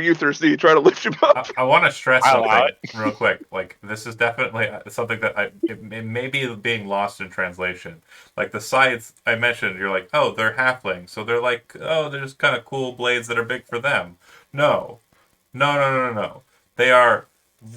Uther's knee, try to lift him up. I want to stress I'll allow something real quick. Like this is definitely something that it may be being lost in translation. Like the scythes I mentioned, you're like, oh, they're halflings, so they're like, oh, they're just kind of cool blades that are big for them. No, no. They are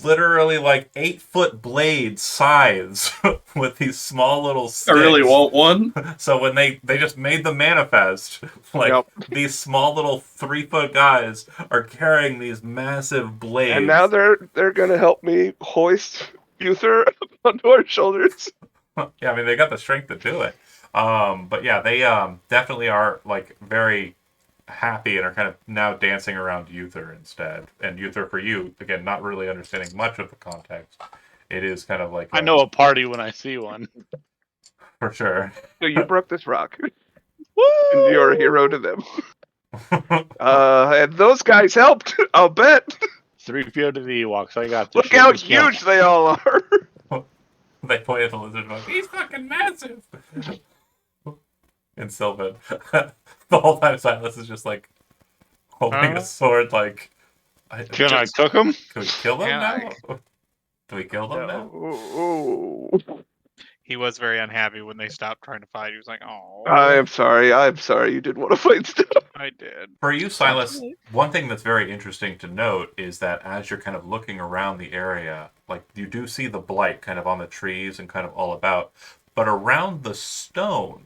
literally like 8-foot blade scythes with these small little sticks. I really want one. So when they just made the manifest, like Yep. these small little 3-foot guys are carrying these massive blades. And now they're gonna help me hoist Uther onto our shoulders. Yeah, I mean they got the strength to do it. But yeah, they definitely are like very happy and are kind of now dancing around Uther instead. And Uther, for you, again, not really understanding much of the context. It is kind of like I know a party when I see one. for sure. So you broke this rock, and Woo! you're a hero to them. And those guys helped. I'll bet. 3PO to the Ewoks. I got this. Look how huge they all are. They point at the lizard like, he's fucking massive. And Sylvan, the whole time Silas is just like holding a sword, like, Can I cook them? Can we kill them Can now? Do we kill them now? Oh, He was very unhappy when they stopped trying to fight. He was like, "Oh, I'm sorry. I'm sorry. You didn't want to fight stuff. I did." For you, Silas, one thing that's very interesting to note is that as you're kind of looking around the area, like you do see the blight kind of on the trees and kind of all about, but around the stone,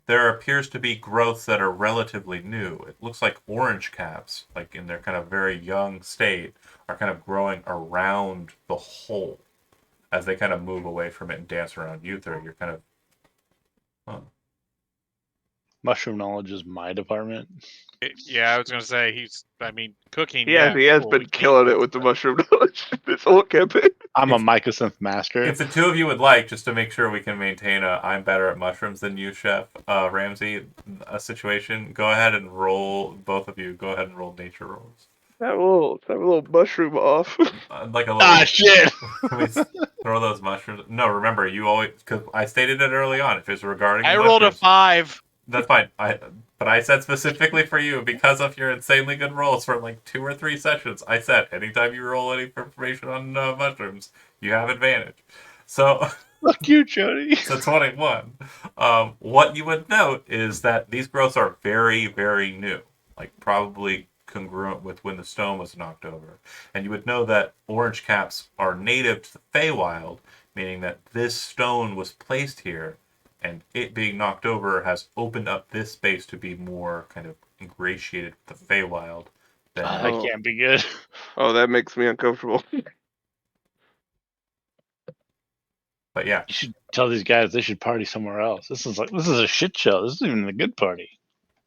there appears to be growths that are relatively new. It looks like orange caps, like in their kind of very young state, are kind of growing around the hole as they kind of move away from it and dance around Uther. You're kind of, huh. Mushroom knowledge is my department. Yeah, I was gonna say he's. I mean, cooking. Yeah, he has cool, been we can't killing it cook, with the but- mushroom knowledge this whole campaign. I'm a mycosynth master. If the two of you would like, just to make sure we can maintain a I'm better at mushrooms than you, Chef Ramsey, a situation, go ahead and roll, both of you, go ahead and roll nature rolls. That little mushroom off. Like a little, Ah, shit! Can we throw those mushrooms? No, remember, you always, because I stated it early on, if it's regarding I the rolled a mushrooms, 5. that's fine. But I said specifically for you, because of your insanely good rolls for like 2 or 3 sessions, I said, anytime you roll any information on mushrooms, you have advantage. So, Fuck you, Jody. so 21. What you would note is that these growths are very, very new. Like, probably congruent with when the stone was knocked over. And you would know that orange caps are native to the Feywild, meaning that this stone was placed here, and it being knocked over has opened up this space to be more kind of ingratiated with the Feywild. Than, That can't be good. Oh, that makes me uncomfortable. but yeah, You should tell these guys they should party somewhere else. This is a shit show. This isn't even a good party.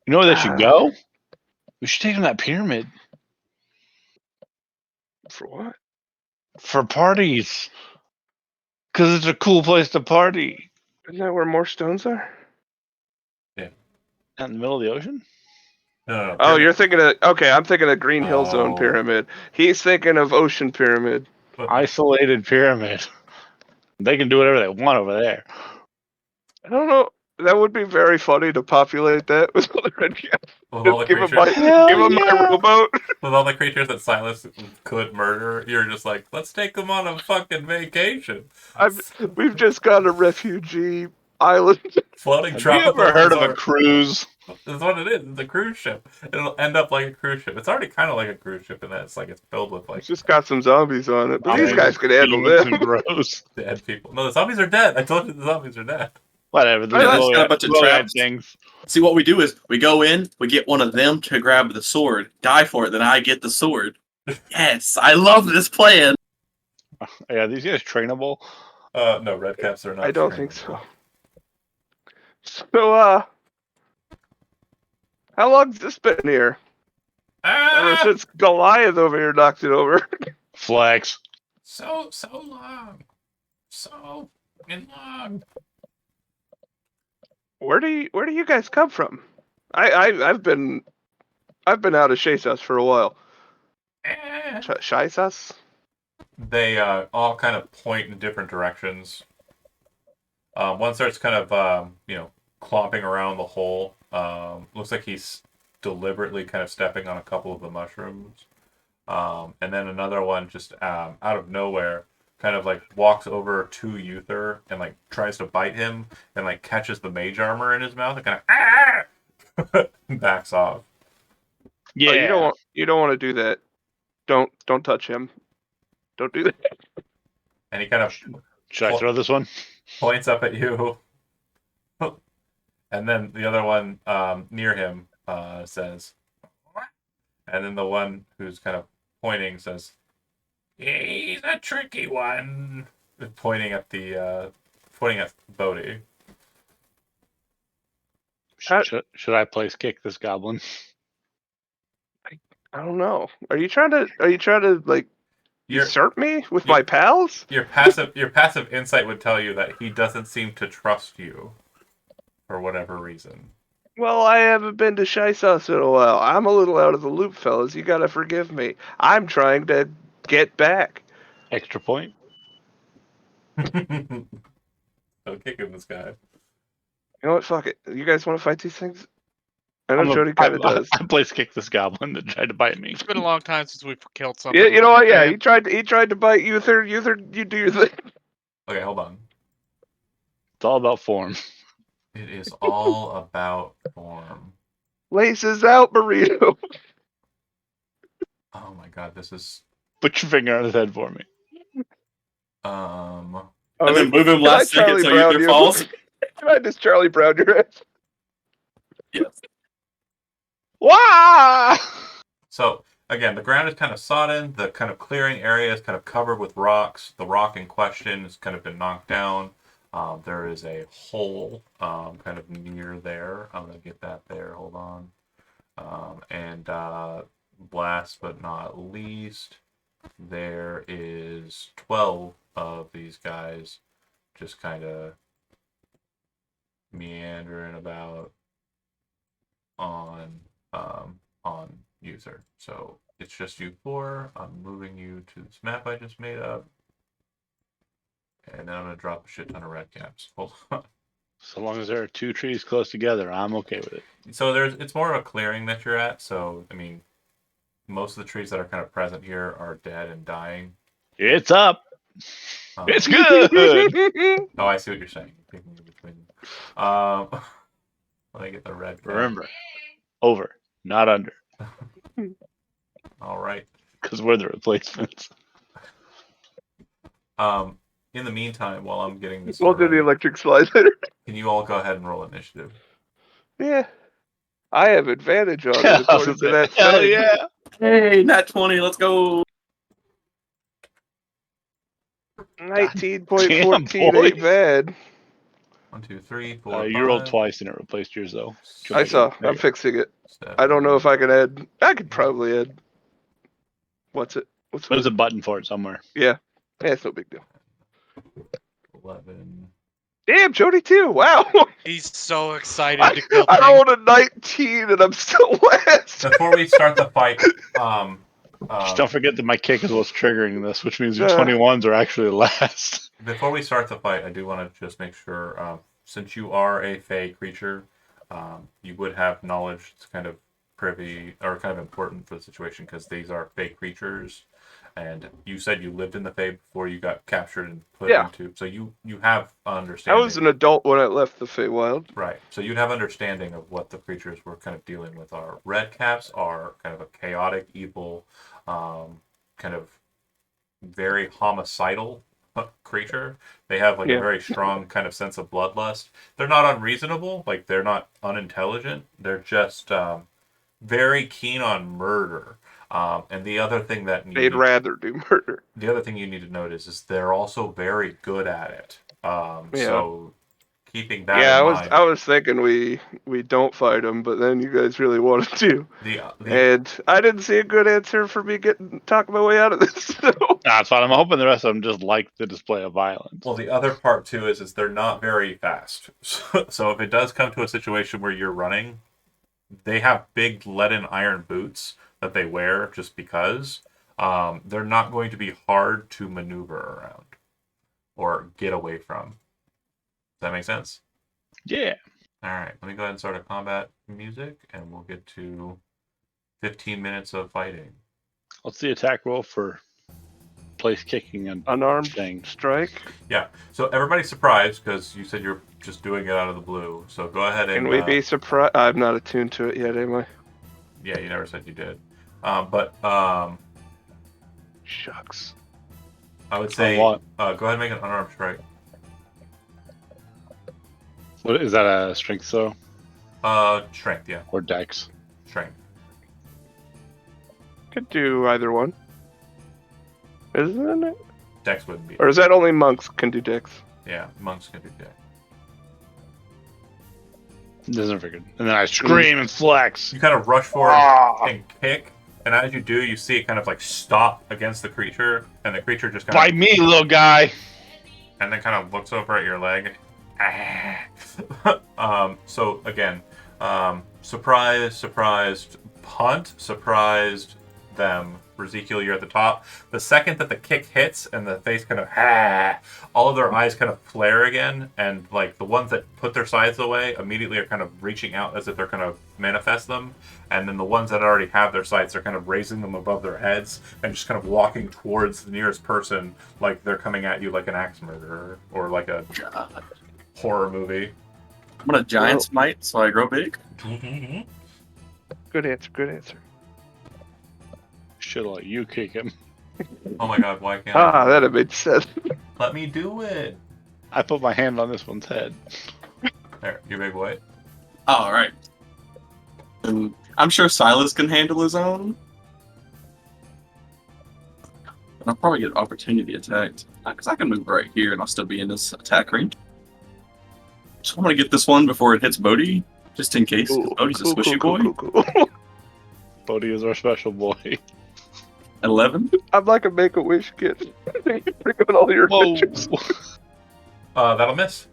You know where they should go? We should take them to that pyramid For what? for parties. Because it's a cool place to party. Isn't that where more stones are? Out in the middle of the ocean? no. Oh, you're thinking of okay. I'm thinking of Green Hill Zone Oh. Pyramid. He's thinking of Ocean Pyramid. Isolated pyramid. They can do whatever they want over there. I don't know. That would be very funny to populate that with all the red caps. with all the Give him creatures, my rowboat. with all the creatures that Silas could murder, you're just like, let's take them on a fucking vacation. We've just got a refugee island. Floating Have you tropical ever heard of a resort. cruise? That's what it is. It's a cruise ship. It'll end up like a cruise ship. It's already kind of like a cruise ship in that it's like it's filled with like It's just got some zombies on it. But these Zombies, guys could handle Demons this. and bros. dead people. No, the zombies are dead. I told you the zombies are dead. Whatever. I just got a bunch of traps. things. See, what we do is we go in, we get one of them to grab the sword, die for it, then I get the sword. Yes, I love this plan. Yeah, these guys trainable. No, red caps are not. I don't trained. think so. So, how long's this been here? Ever Ah! since Goliath over here knocked it over. Flex. So long. So long. Where do you guys come from? I've been out of Shasas for a while. Eh. Shasas? They all kind of point in different directions. One starts kind of clomping around the hole. Looks like he's deliberately kind of stepping on a couple of the mushrooms. And then another one just out of nowhere kind of like walks over to Uther and like tries to bite him and like catches the mage armor in his mouth and kind of backs off. Yeah. Oh, you don't want to do that. Don't touch him. Don't do that. And he kind of Should I throw this one? points up at you. And then the other one near him says, "What?" And then the one who's kind of pointing says, "He's a tricky one," pointing at Bodhi. Should I place kick this goblin? I don't know. Are you trying to like Your usurp me with your- my pals? your passive insight would tell you that he doesn't seem to trust you for whatever reason. Well, I haven't been to Shysas in a while. I'm a little out of the loop, fellas. You gotta forgive me. I'm trying to get back. Extra point. Don't kick him, this guy. You know what? Fuck it. You guys want to fight these things? I know I'm a- Jody kind of does. I place kick this goblin that tried to bite me. It's been a long time since we've killed something. Yeah, you know what? Yeah, Man. he tried to bite Uther. Uther, you do your thing. Okay, hold on. It's all about form. It is all about form. Laces out, burrito. Oh my god, this is Put your finger on his head for me. um And then move him can I last second Charlie so Brown Uther you? falls. Can I just Charlie Brown your ass? Yes. Wah! So again, the ground is kind of sodden. The kind of clearing area is kind of covered with rocks. The rock in question has kind of been knocked down. There is a hole kind of near there. I'm gonna get that there. Hold on. And last but not least, there is 12 of these guys just kind of meandering about on Uther. So it's just you four. I'm moving you to this map I just made up. And then I'm gonna drop a shit ton of red caps. Hold on. So long as there are two trees close together, I'm okay with it. So it's more of a clearing that you're at. So I mean, most of the trees that are kind of present here are dead and dying. It's up. Um, It's good. Oh, I see what you're saying. You're picking in between them. Let me get the red cap. Remember, over, not under, All right. because we're the replacements. In the meantime, while I'm getting this, We'll do the ready, electric slide later. can you all go ahead and roll initiative? Yeah. I have advantage on it I was according to gonna that say, hell thing. yeah. Hey, nat 20, let's go. 19.14 Damn, ain't boys. bad. 1, 2, 3, 4, You rolled 5, twice and it replaced yours, though. six, I saw. There I'm you go. fixing it. 7, I don't know if I can add. I could probably add. What's it? What's There's it? a button for it somewhere. Yeah, it's no big deal. 11. Damn, Jody too. Wow. He's so excited to kill I things. rolled a 19 and I'm still last. Before we start the fight, Just don't forget that my kick is what's triggering this, which means your Uh. 21s are actually last. before we start the fight, I do want to just make sure, since you are a Fey creature, you would have knowledge that's kind of privy or kind of important for the situation because these are Fey creatures, and you said you lived in the Fey before you got captured and put Yeah. into. So you have I understanding. was an adult when I left the Feywild. Right. So you'd have understanding of what the creatures we're kind of dealing with are. Red caps are kind of a chaotic, evil, kind of very homicidal creature. They have like Yeah. a very strong kind of sense of bloodlust. They're not unreasonable, like they're not unintelligent. They're just very keen on murder. And the other thing that They'd rather do murder. the other thing you need to notice is they're also very good at it. Yeah. So keeping that Yeah, in I mind. was thinking we don't fight him, but then you guys really wanted to, The and I didn't see a good answer for me talking my way out of this. So. Nah, it's fine. I'm hoping the rest of them just like the display of violence. well, the other part too is they're not very fast. So if it does come to a situation where you're running, they have big lead and iron boots that they wear just because. They're not going to be hard to maneuver around or get away from. Does that make sense? Yeah. All right, let me go ahead and start a combat music, and we'll get to 15 minutes of fighting. What's the attack roll for place kicking and Unarmed thing? strike. Yeah, so everybody's surprised because you said you're just doing it out of the blue. So go ahead and. Can we be surprised? I'm not attuned to it yet, am I? Yeah, you never said you did. Shucks. I would say what? go ahead and make an unarmed strike. What is that? A strength though, Strength, yeah, or dex? strength. Could do either one. Isn't it? Dex wouldn't be. Or is that only monks can do dex? Yeah, monks can do Dex. Doesn't figure. And then I scream and flex. You kind of rush forward Ah. and kick, and as you do, you see it kind of like stop against the creature, and the creature just kind Bite me, little guy. and then kind of looks over at your leg. So again, surprised, punt, surprised them. Ezekiel, you're at the top. The second that the kick hits and the face kind of all of their eyes kind of flare again, and like the ones that put their sides away immediately are kind of reaching out as if they're going to manifest them, and then the ones that already have their sights are kind of raising them above their heads and just kind of walking towards the nearest person like they're coming at you like an axe murderer or like a God. horror movie. I'm gonna giant smite, so I grow big. Good answer. Good answer. Should let you kick him. Oh my god, why can't I? That'd make sense. Let me do it. I put my hand on this one's head. There, you big boy. All right. And I'm sure Silas can handle his own. But I'll probably get opportunity attacked because I can move right here and I'll still be in this attack range. So I'm gonna get this one before it hits Bodhi, just in case. 'Cause Bodhi's a squishy boy. Cool. Bodhi is our special boy. 11. I'm like a Make-A-Wish kid. Bring on all your Whoa. pictures. That'll miss.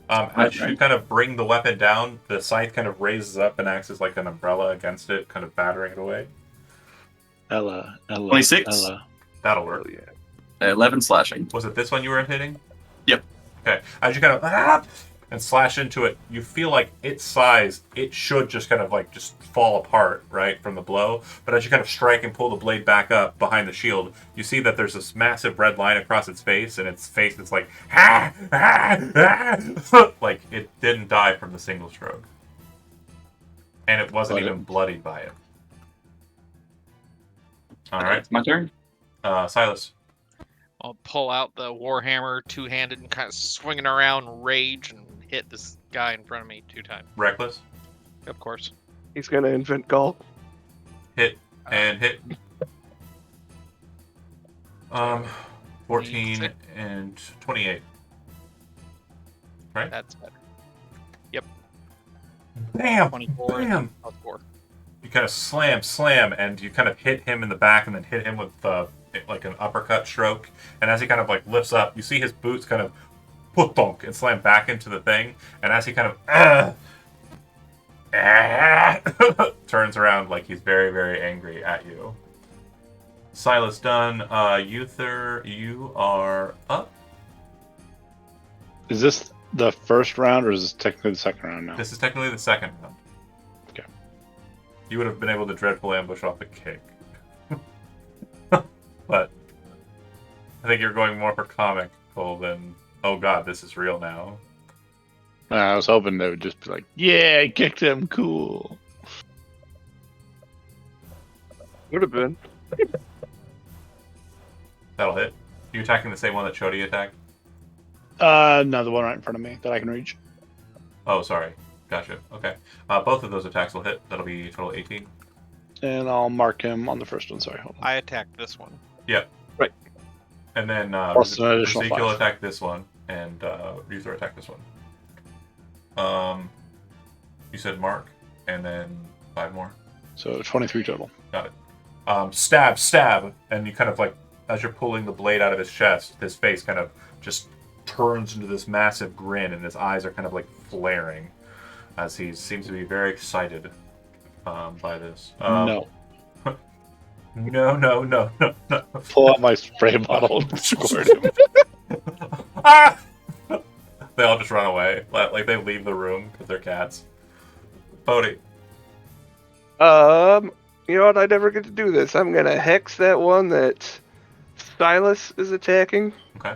As you Right. kind of bring the weapon down, the scythe kind of raises up and acts as like an umbrella against it, kind of battering it away. Ella. 26. Ella. That'll work. Oh, yeah. 11 slashing. Was it this one you were hitting? Yep. Okay. As you kind of and slash into it, you feel like its size, it should just kind of like just fall apart, right, from the blow. But as you kind of strike and pull the blade back up behind the shield, you see that there's this massive red line across its face, and its face is like, like it didn't die from the single stroke. And it wasn't Got it. even bloodied by it. All right. It's my turn. Silas. I'll pull out the warhammer two-handed and kind of swing it around, rage, and hit this guy in front of me 2 times. Reckless. Of course. He's gonna invent golf. Hit and hit. 14 and 28. Right? That's better. Bam! 24 Bam! plus 4. You kind of slam, and you kind of hit him in the back, and then hit him with like an uppercut stroke. And as he kind of like lifts up, you see his boots kind of put-donk and slam back into the thing. And as he kind of turns around, like he's very, very angry at you. Silas done. Uther, you are up. Is this the first round, or is this technically the second round now? This is technically the second round. Okay. You would have been able to dreadful ambush off the kick. But I think you're going more for comical than, oh god, this is real now. I was hoping they would just be like, yeah, I kicked him, cool. Would have been. That'll hit. You attacking the same one that Chody attacked? No, the one right in front of me that I can reach. Oh, sorry. Gotcha. Okay. Both of those attacks will hit. That'll be total 18. And I'll mark him on the first one. Sorry, hold on. I attacked this one. And then Plus an additional Ezekiel 5. attacked this one, and Uther attacked this one. You said Mark, and then 5 more. So 23 total. Got it. Stab, and you kind of like, as you're pulling the blade out of his chest, his face kind of just turns into this massive grin, and his eyes are kind of like flaring, as he seems to be very excited by this. No. No. Pull out my spray bottle and squirt him. Ah! They all just run away, like they leave the room because they're cats. Bodhi. You know what? I never get to do this. I'm gonna hex that one that Silas is attacking. Okay.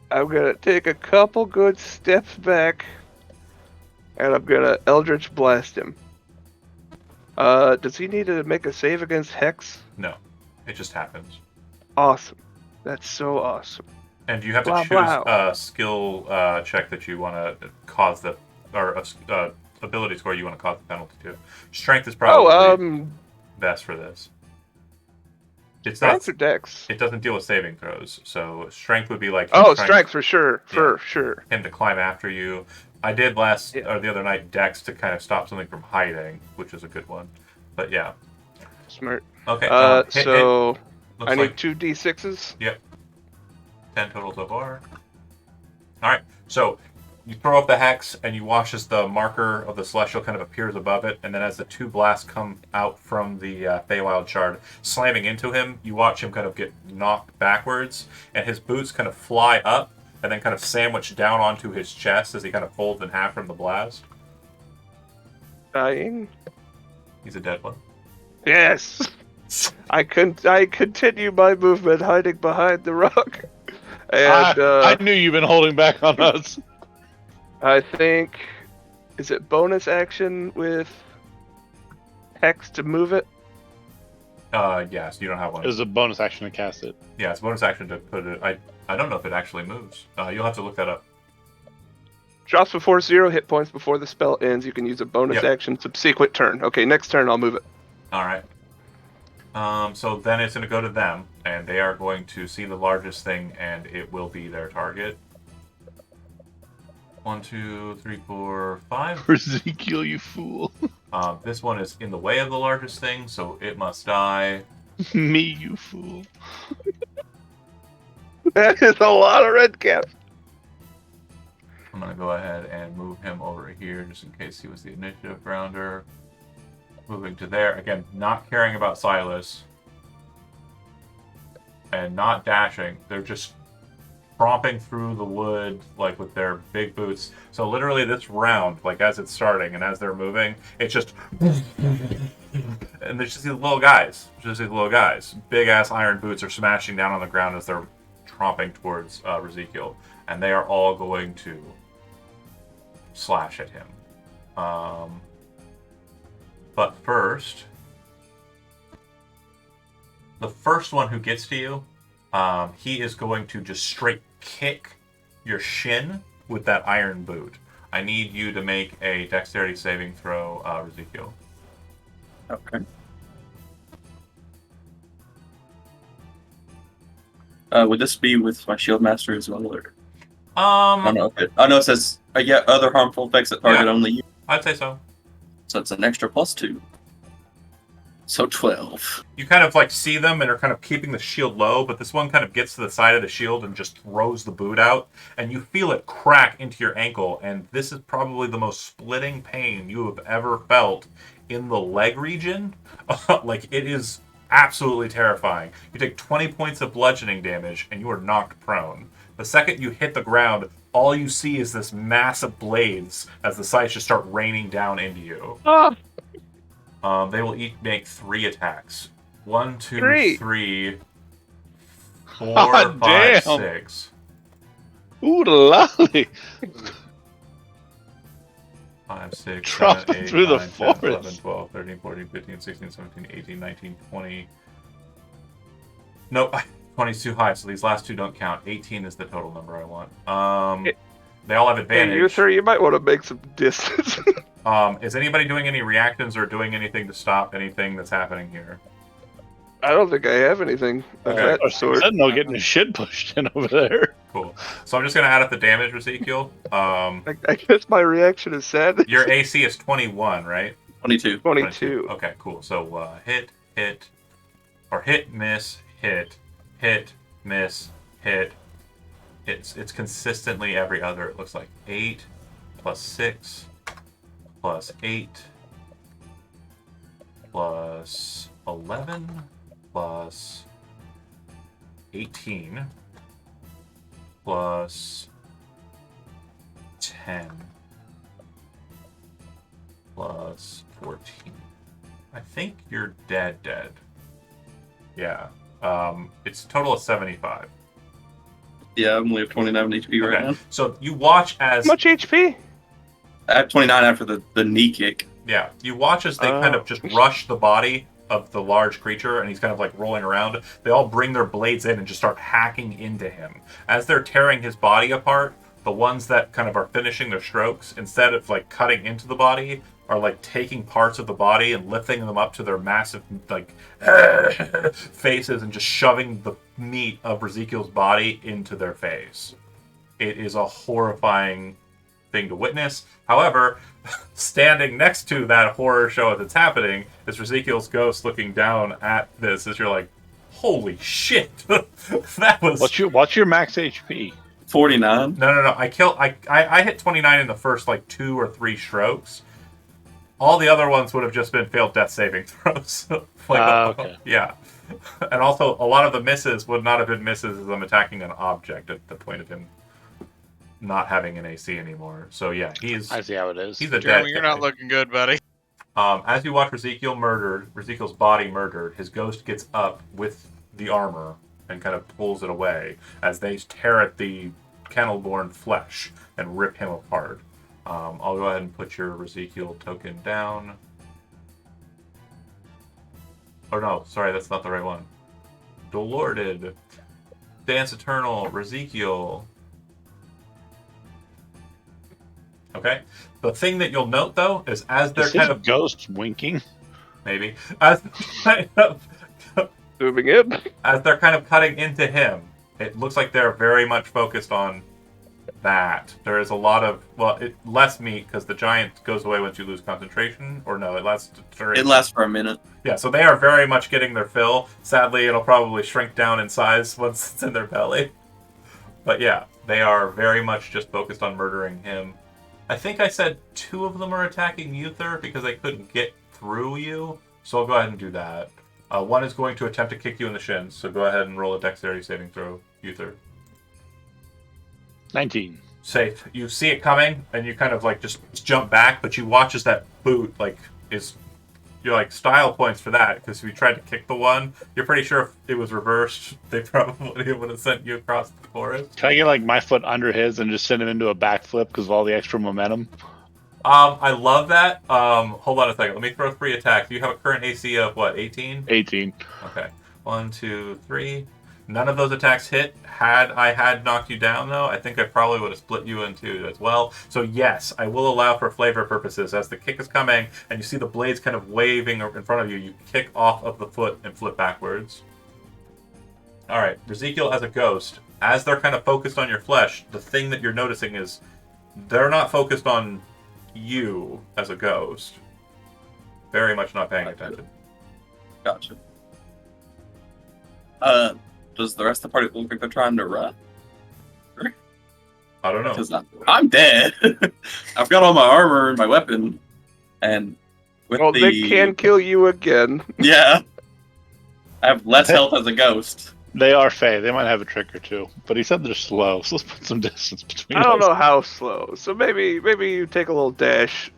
I'm gonna take a couple good steps back, and I'm gonna Eldritch Blast him. Does he need to make a save against Hex? No, it just happens. Awesome. That's so awesome. And you have to Blah, choose blah. a skill check that you want to cause the, or a ability score you want to cause the penalty to. Strength is probably best for this. It's not. Strength or Dex? It doesn't deal with saving throws, so strength would be like. Oh, trying strength for sure. For sure. him to climb after you. I did or the other night Dex to kind of stop something from hiding, which is a good one. But yeah. Smart. Okay. So Looks I need like 2 D6s. 10 total so far. Alright, so you throw up the hex and you watch as the marker of the celestial kind of appears above it, and then as the 2 blasts come out from the Feywild shard, slamming into him, you watch him kind of get knocked backwards, and his boots kind of fly up and then kind of sandwich down onto his chest as he kind of folds in half from the blast. Dying. He's a dead one. Yes. I continue my movement, hiding behind the rock. And I knew you've been holding back on us. I think, is it bonus action with Hex to move it? Yes, you don't have one. It was a bonus action to cast it. Yeah, it's a bonus action to put it. I don't know if it actually moves. You'll have to look that up. Drops before 0 hit points before the spell ends. You can use a bonus Yep. action subsequent turn. Okay, next turn I'll move it. All right. So then it's going to go to them, and they are going to see the largest thing, and it will be their target. 1, 2, 3, 4, 5. Ezekiel, you fool. This one is in the way of the largest thing, so it must die. Me, you fool. That is a lot of red caps. I'm going to go ahead and move him over here, just in case he was the initiative grounder. Moving to there. Again, not caring about Silas. And not dashing. They're just tromping through the wood, like, with their big boots. So literally this round, like, as it's starting and as they're moving, it's just... And there's just these little guys. Big-ass iron boots are smashing down on the ground as they're tromping towards Ezekiel. And they are all going to slash at him. But first, the first one who gets to you, he is going to just straight kick your shin with that iron boot. I need you to make a dexterity saving throw, Ezekiel. Okay. Would this be with my shield master as well, or I don't know? I know it says other harmful effects that target only you. I'd say so. So it's an extra +2. So 12. You kind of like see them and are kind of keeping the shield low, but this one kind of gets to the side of the shield and just throws the boot out, and you feel it crack into your ankle, and this is probably the most splitting pain you have ever felt in the leg region. Like, it is absolutely terrifying. You take 20 points of bludgeoning damage, and you are knocked prone. The second you hit the ground, all you see is this mass of blades as the sights just start raining down into you. They will each make 3 attacks. 1, 2, 3, 4, God 5, damn. 6. Ooh, lolly. 5, 6, Dropping 7, 8, through the 9, 10, forest. 11, 12, 13, 14, 15, 16, 17, 18, 19, 20. Nope, 20 is too high, so these last 2 don't count. 18 is the total number I want. They all have Hey, advantage. you three, you might want to make some distance. Is anybody doing any reactions or doing anything to stop anything that's happening here? I don't think I have anything of Okay. that Our sort. Sentinel getting his shit pushed in over there. Cool. So I'm just gonna add up the damage, Ezekiel. I guess my reaction is sad. Your AC is 21, right? 22. 22. Okay, cool. So hit, or hit, miss, hit, miss, hit. It's consistently every other. It looks like 8 plus 6 plus 8 plus 11 plus 18 plus 10 plus 14. I think you're dead. Yeah. It's a total of 75. Yeah, I'm only have 29 HP right now. So you watch as How much HP? I have 29 after the knee kick. yeah, you watch as they kind of just rush the body of the large creature, and he's kind of like rolling around. They all bring their blades in and just start hacking into him. As they're tearing his body apart, the ones that kind of are finishing their strokes, instead of like cutting into the body, are like taking parts of the body and lifting them up to their massive like faces and just shoving the meat of Ezekiel's body into their face. It is a horrifying thing to witness. However, standing next to that horror show as it's happening is Ezekiel's ghost looking down at this as you're like, holy shit. That was What's your max HP? 49. No. I hit 29 in the first like 2 or 3 strokes. All the other ones would have just been failed death saving throws. Okay. Yeah. And also, a lot of the misses would not have been misses as I'm attacking an object at the point of him not having an AC anymore. So yeah, I see how it is. he's a dead Jeremy, you're guy. not looking good, buddy. As you watch Ezekiel's body murdered, his ghost gets up with the armor and kind of pulls it away as they tear at the kennel-born flesh and rip him apart. I'll go ahead and put your Ezekiel token down. Oh no, sorry, that's not the right one. Dolorded. Dance Eternal, Ezekiel. Okay. The thing that you'll note though is as they're Is kind his of ghost winking? maybe as Moving in. as they're kind of cutting into him, it looks like they're very much focused on that. There is a lot of less meat because the giant goes away once you lose concentration, or no, it lasts. It lasts for a minute. Yeah, so they are very much getting their fill. Sadly, it'll probably shrink down in size once it's in their belly. But yeah, they are very much just focused on murdering him. I think I said 2 of them are attacking Uther because they couldn't get through you. So I'll go ahead and do that. One is going to attempt to kick you in the shins, so go ahead and roll a dexterity saving throw, Uther. 19. Safe. You see it coming, and you kind of like just jump back, but you watch as that boot you're like style points for that, because if you tried to kick the one, you're pretty sure if it was reversed, they probably would have sent you across the forest. Can I get like my foot under his and just send him into a backflip because of all the extra momentum? I love that. Hold on a second. Let me throw 3 attacks. You have a current AC of what, 18? 18. Okay. 1, 2, 3. None of those attacks hit. Had I had knocked you down, though, I think I probably would have split you in 2 as well. So yes, I will allow for flavor purposes. As the kick is coming, and you see the blades kind of waving in front of you, you kick off of the foot and flip backwards. All right, Ezekiel as a ghost, as they're kind of focused on your flesh, the thing that you're noticing is they're not focused on you as a ghost. Very much not paying attention. Gotcha. Does the rest of the party look like they're trying to run? I don't know. Because I'm dead. I've got all my armor and my weapon, and with Well, they can kill you again. Yeah, I have less health as a ghost. They are Fey. They might have a trick or two. But he said they're slow, so let's put some distance between I don't us. know how slow. So maybe you take a little dash.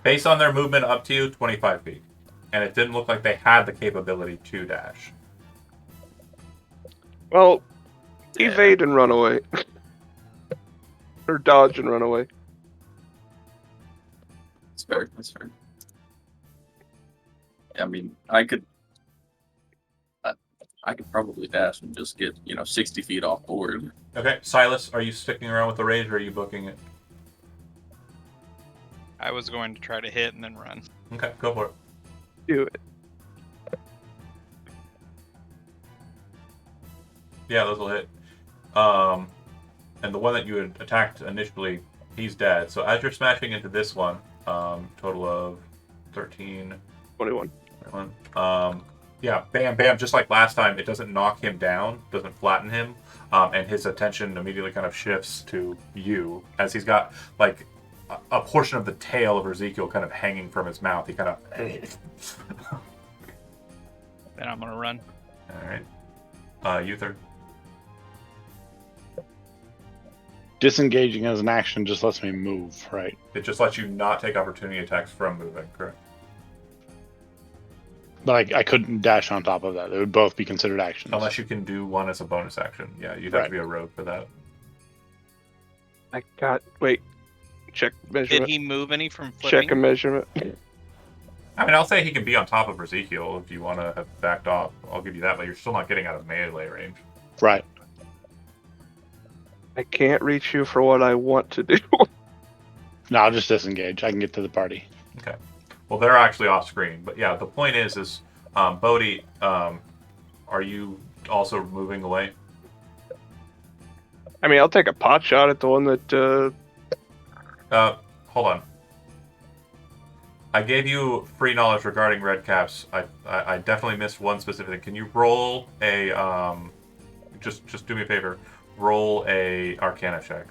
Based on their movement up to you, 25 feet. And it didn't look like they had the capability to dash. Well, Yeah. evade and run away. Or dodge and run away. That's fair. That's fair. I mean, I could probably dash and just get 60 feet off board. Okay, Silas, are you sticking around with the rage or are you booking it? I was going to try to hit and then run. Okay, go for it. Do it. Yeah, those will hit. And the one that you had attacked initially, he's dead. So as you're smashing into this one, total of 13, 21. 21. Yeah, bam, bam. Just like last time, it doesn't knock him down, doesn't flatten him, and his attention immediately kind of shifts to you as he's got like a portion of the tail of Ezekiel kind of hanging from his mouth. He kind of. Then I'm gonna run. All right. Uther. Disengaging as an action just lets me move, right? It just lets you not take opportunity attacks from moving, correct? But I couldn't dash on top of that. They would both be considered actions. Unless you can do one as a bonus action. Yeah, you'd have Right. to be a rogue for that. I got. Wait. Check Did measurement. he move any from flipping? Check a measurement. I mean, I'll say he can be on top of Ezekiel if you want to have backed off. I'll give you that, but you're still not getting out of melee range. Right. I can't reach you for what I want to do. No, I'll just disengage. I can get to the party. Okay. Well, they're actually off screen, but yeah, the point is Bodhi, are you also moving away? I mean, I'll take a pot shot at the one that. Hold on. I gave you free knowledge regarding red caps. I definitely missed one specific thing. Can you roll a just do me a favor? Roll a Arcana check.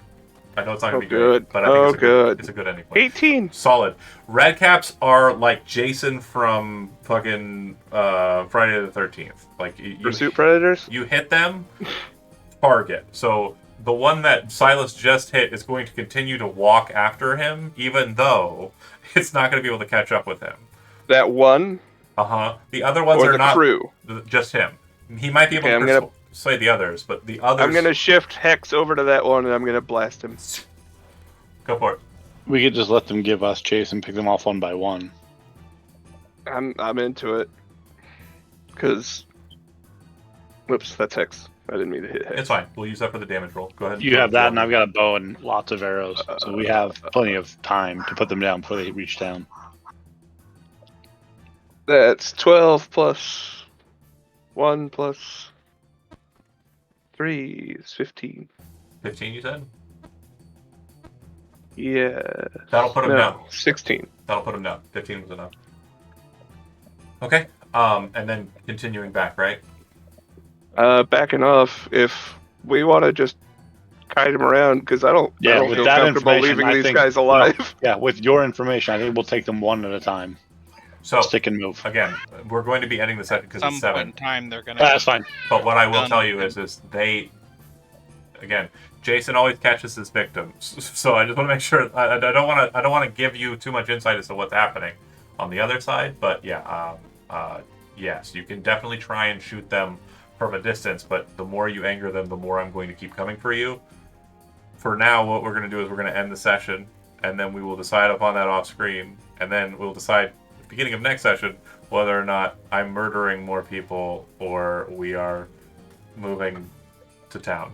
I know it's not gonna Oh, be good. great, but I think Oh, it's a good. It's a good ending point. 18. Solid. Red caps are like Jason from fucking Friday the 13th. Like you Pursuit predators. you hit them, target. So the one that Silas just hit is going to continue to walk after him, even though it's not going to be able to catch up with him. That one The other ones or are the not crew. just him. He might be able Okay, to I'm gonna- persuade the others, but the others. I'm gonna shift Hex over to that one and I'm gonna blast him. Go for it. We could just let them give us chase and pick them off one by one. I'm into it. Cause. Whoops, that's Hex. I didn't mean to hit Hex. It's fine. We'll use that for the damage roll. Go ahead. You have that, and I've got a bow and lots of arrows, so we have plenty of time to put them down before they reach down. That's 12 plus 1 plus 3 is 15. 15. You said. Yeah. That'll put him down. 16. That'll put him down. 15 was enough. Okay. And then continuing back, right? Backing off if we want to just kite him around because I don't with feel that comfortable information, leaving I these think- guys alive. Yeah, with your information, I think we'll take them one at a time. So Stick and move. again, we're going to be ending the session because Some it's point 7. in time, they're gonna. That's fine. But what I will Done. tell you is they, again, Jason always catches his victims. So I just want to make sure I don't want to give you too much insight as to what's happening on the other side. But yeah, yes, you can definitely try and shoot them from a distance. But the more you anger them, the more I'm going to keep coming for you. For now, what we're going to do is we're going to end the session, and then we will decide upon that off screen, and then we'll decide at the beginning of next session whether or not I'm murdering more people or we are moving to town.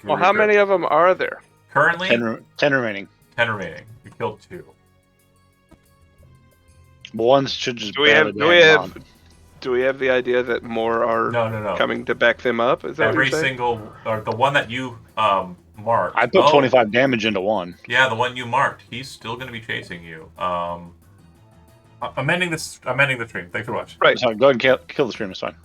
Well, how many of them are there? Currently, 10 remaining. 10 remaining. We killed 2. But ones should just Do we have- barely do we land have- on. Do we have the idea that more are No. coming to back them up? Is that what Every you're saying? single, or the one that you marked. I put 25 damage into one. Yeah, the one you marked. He's still going to be chasing you. Amending the stream. Thanks for watching. Right. So go ahead and kill the stream. It's fine.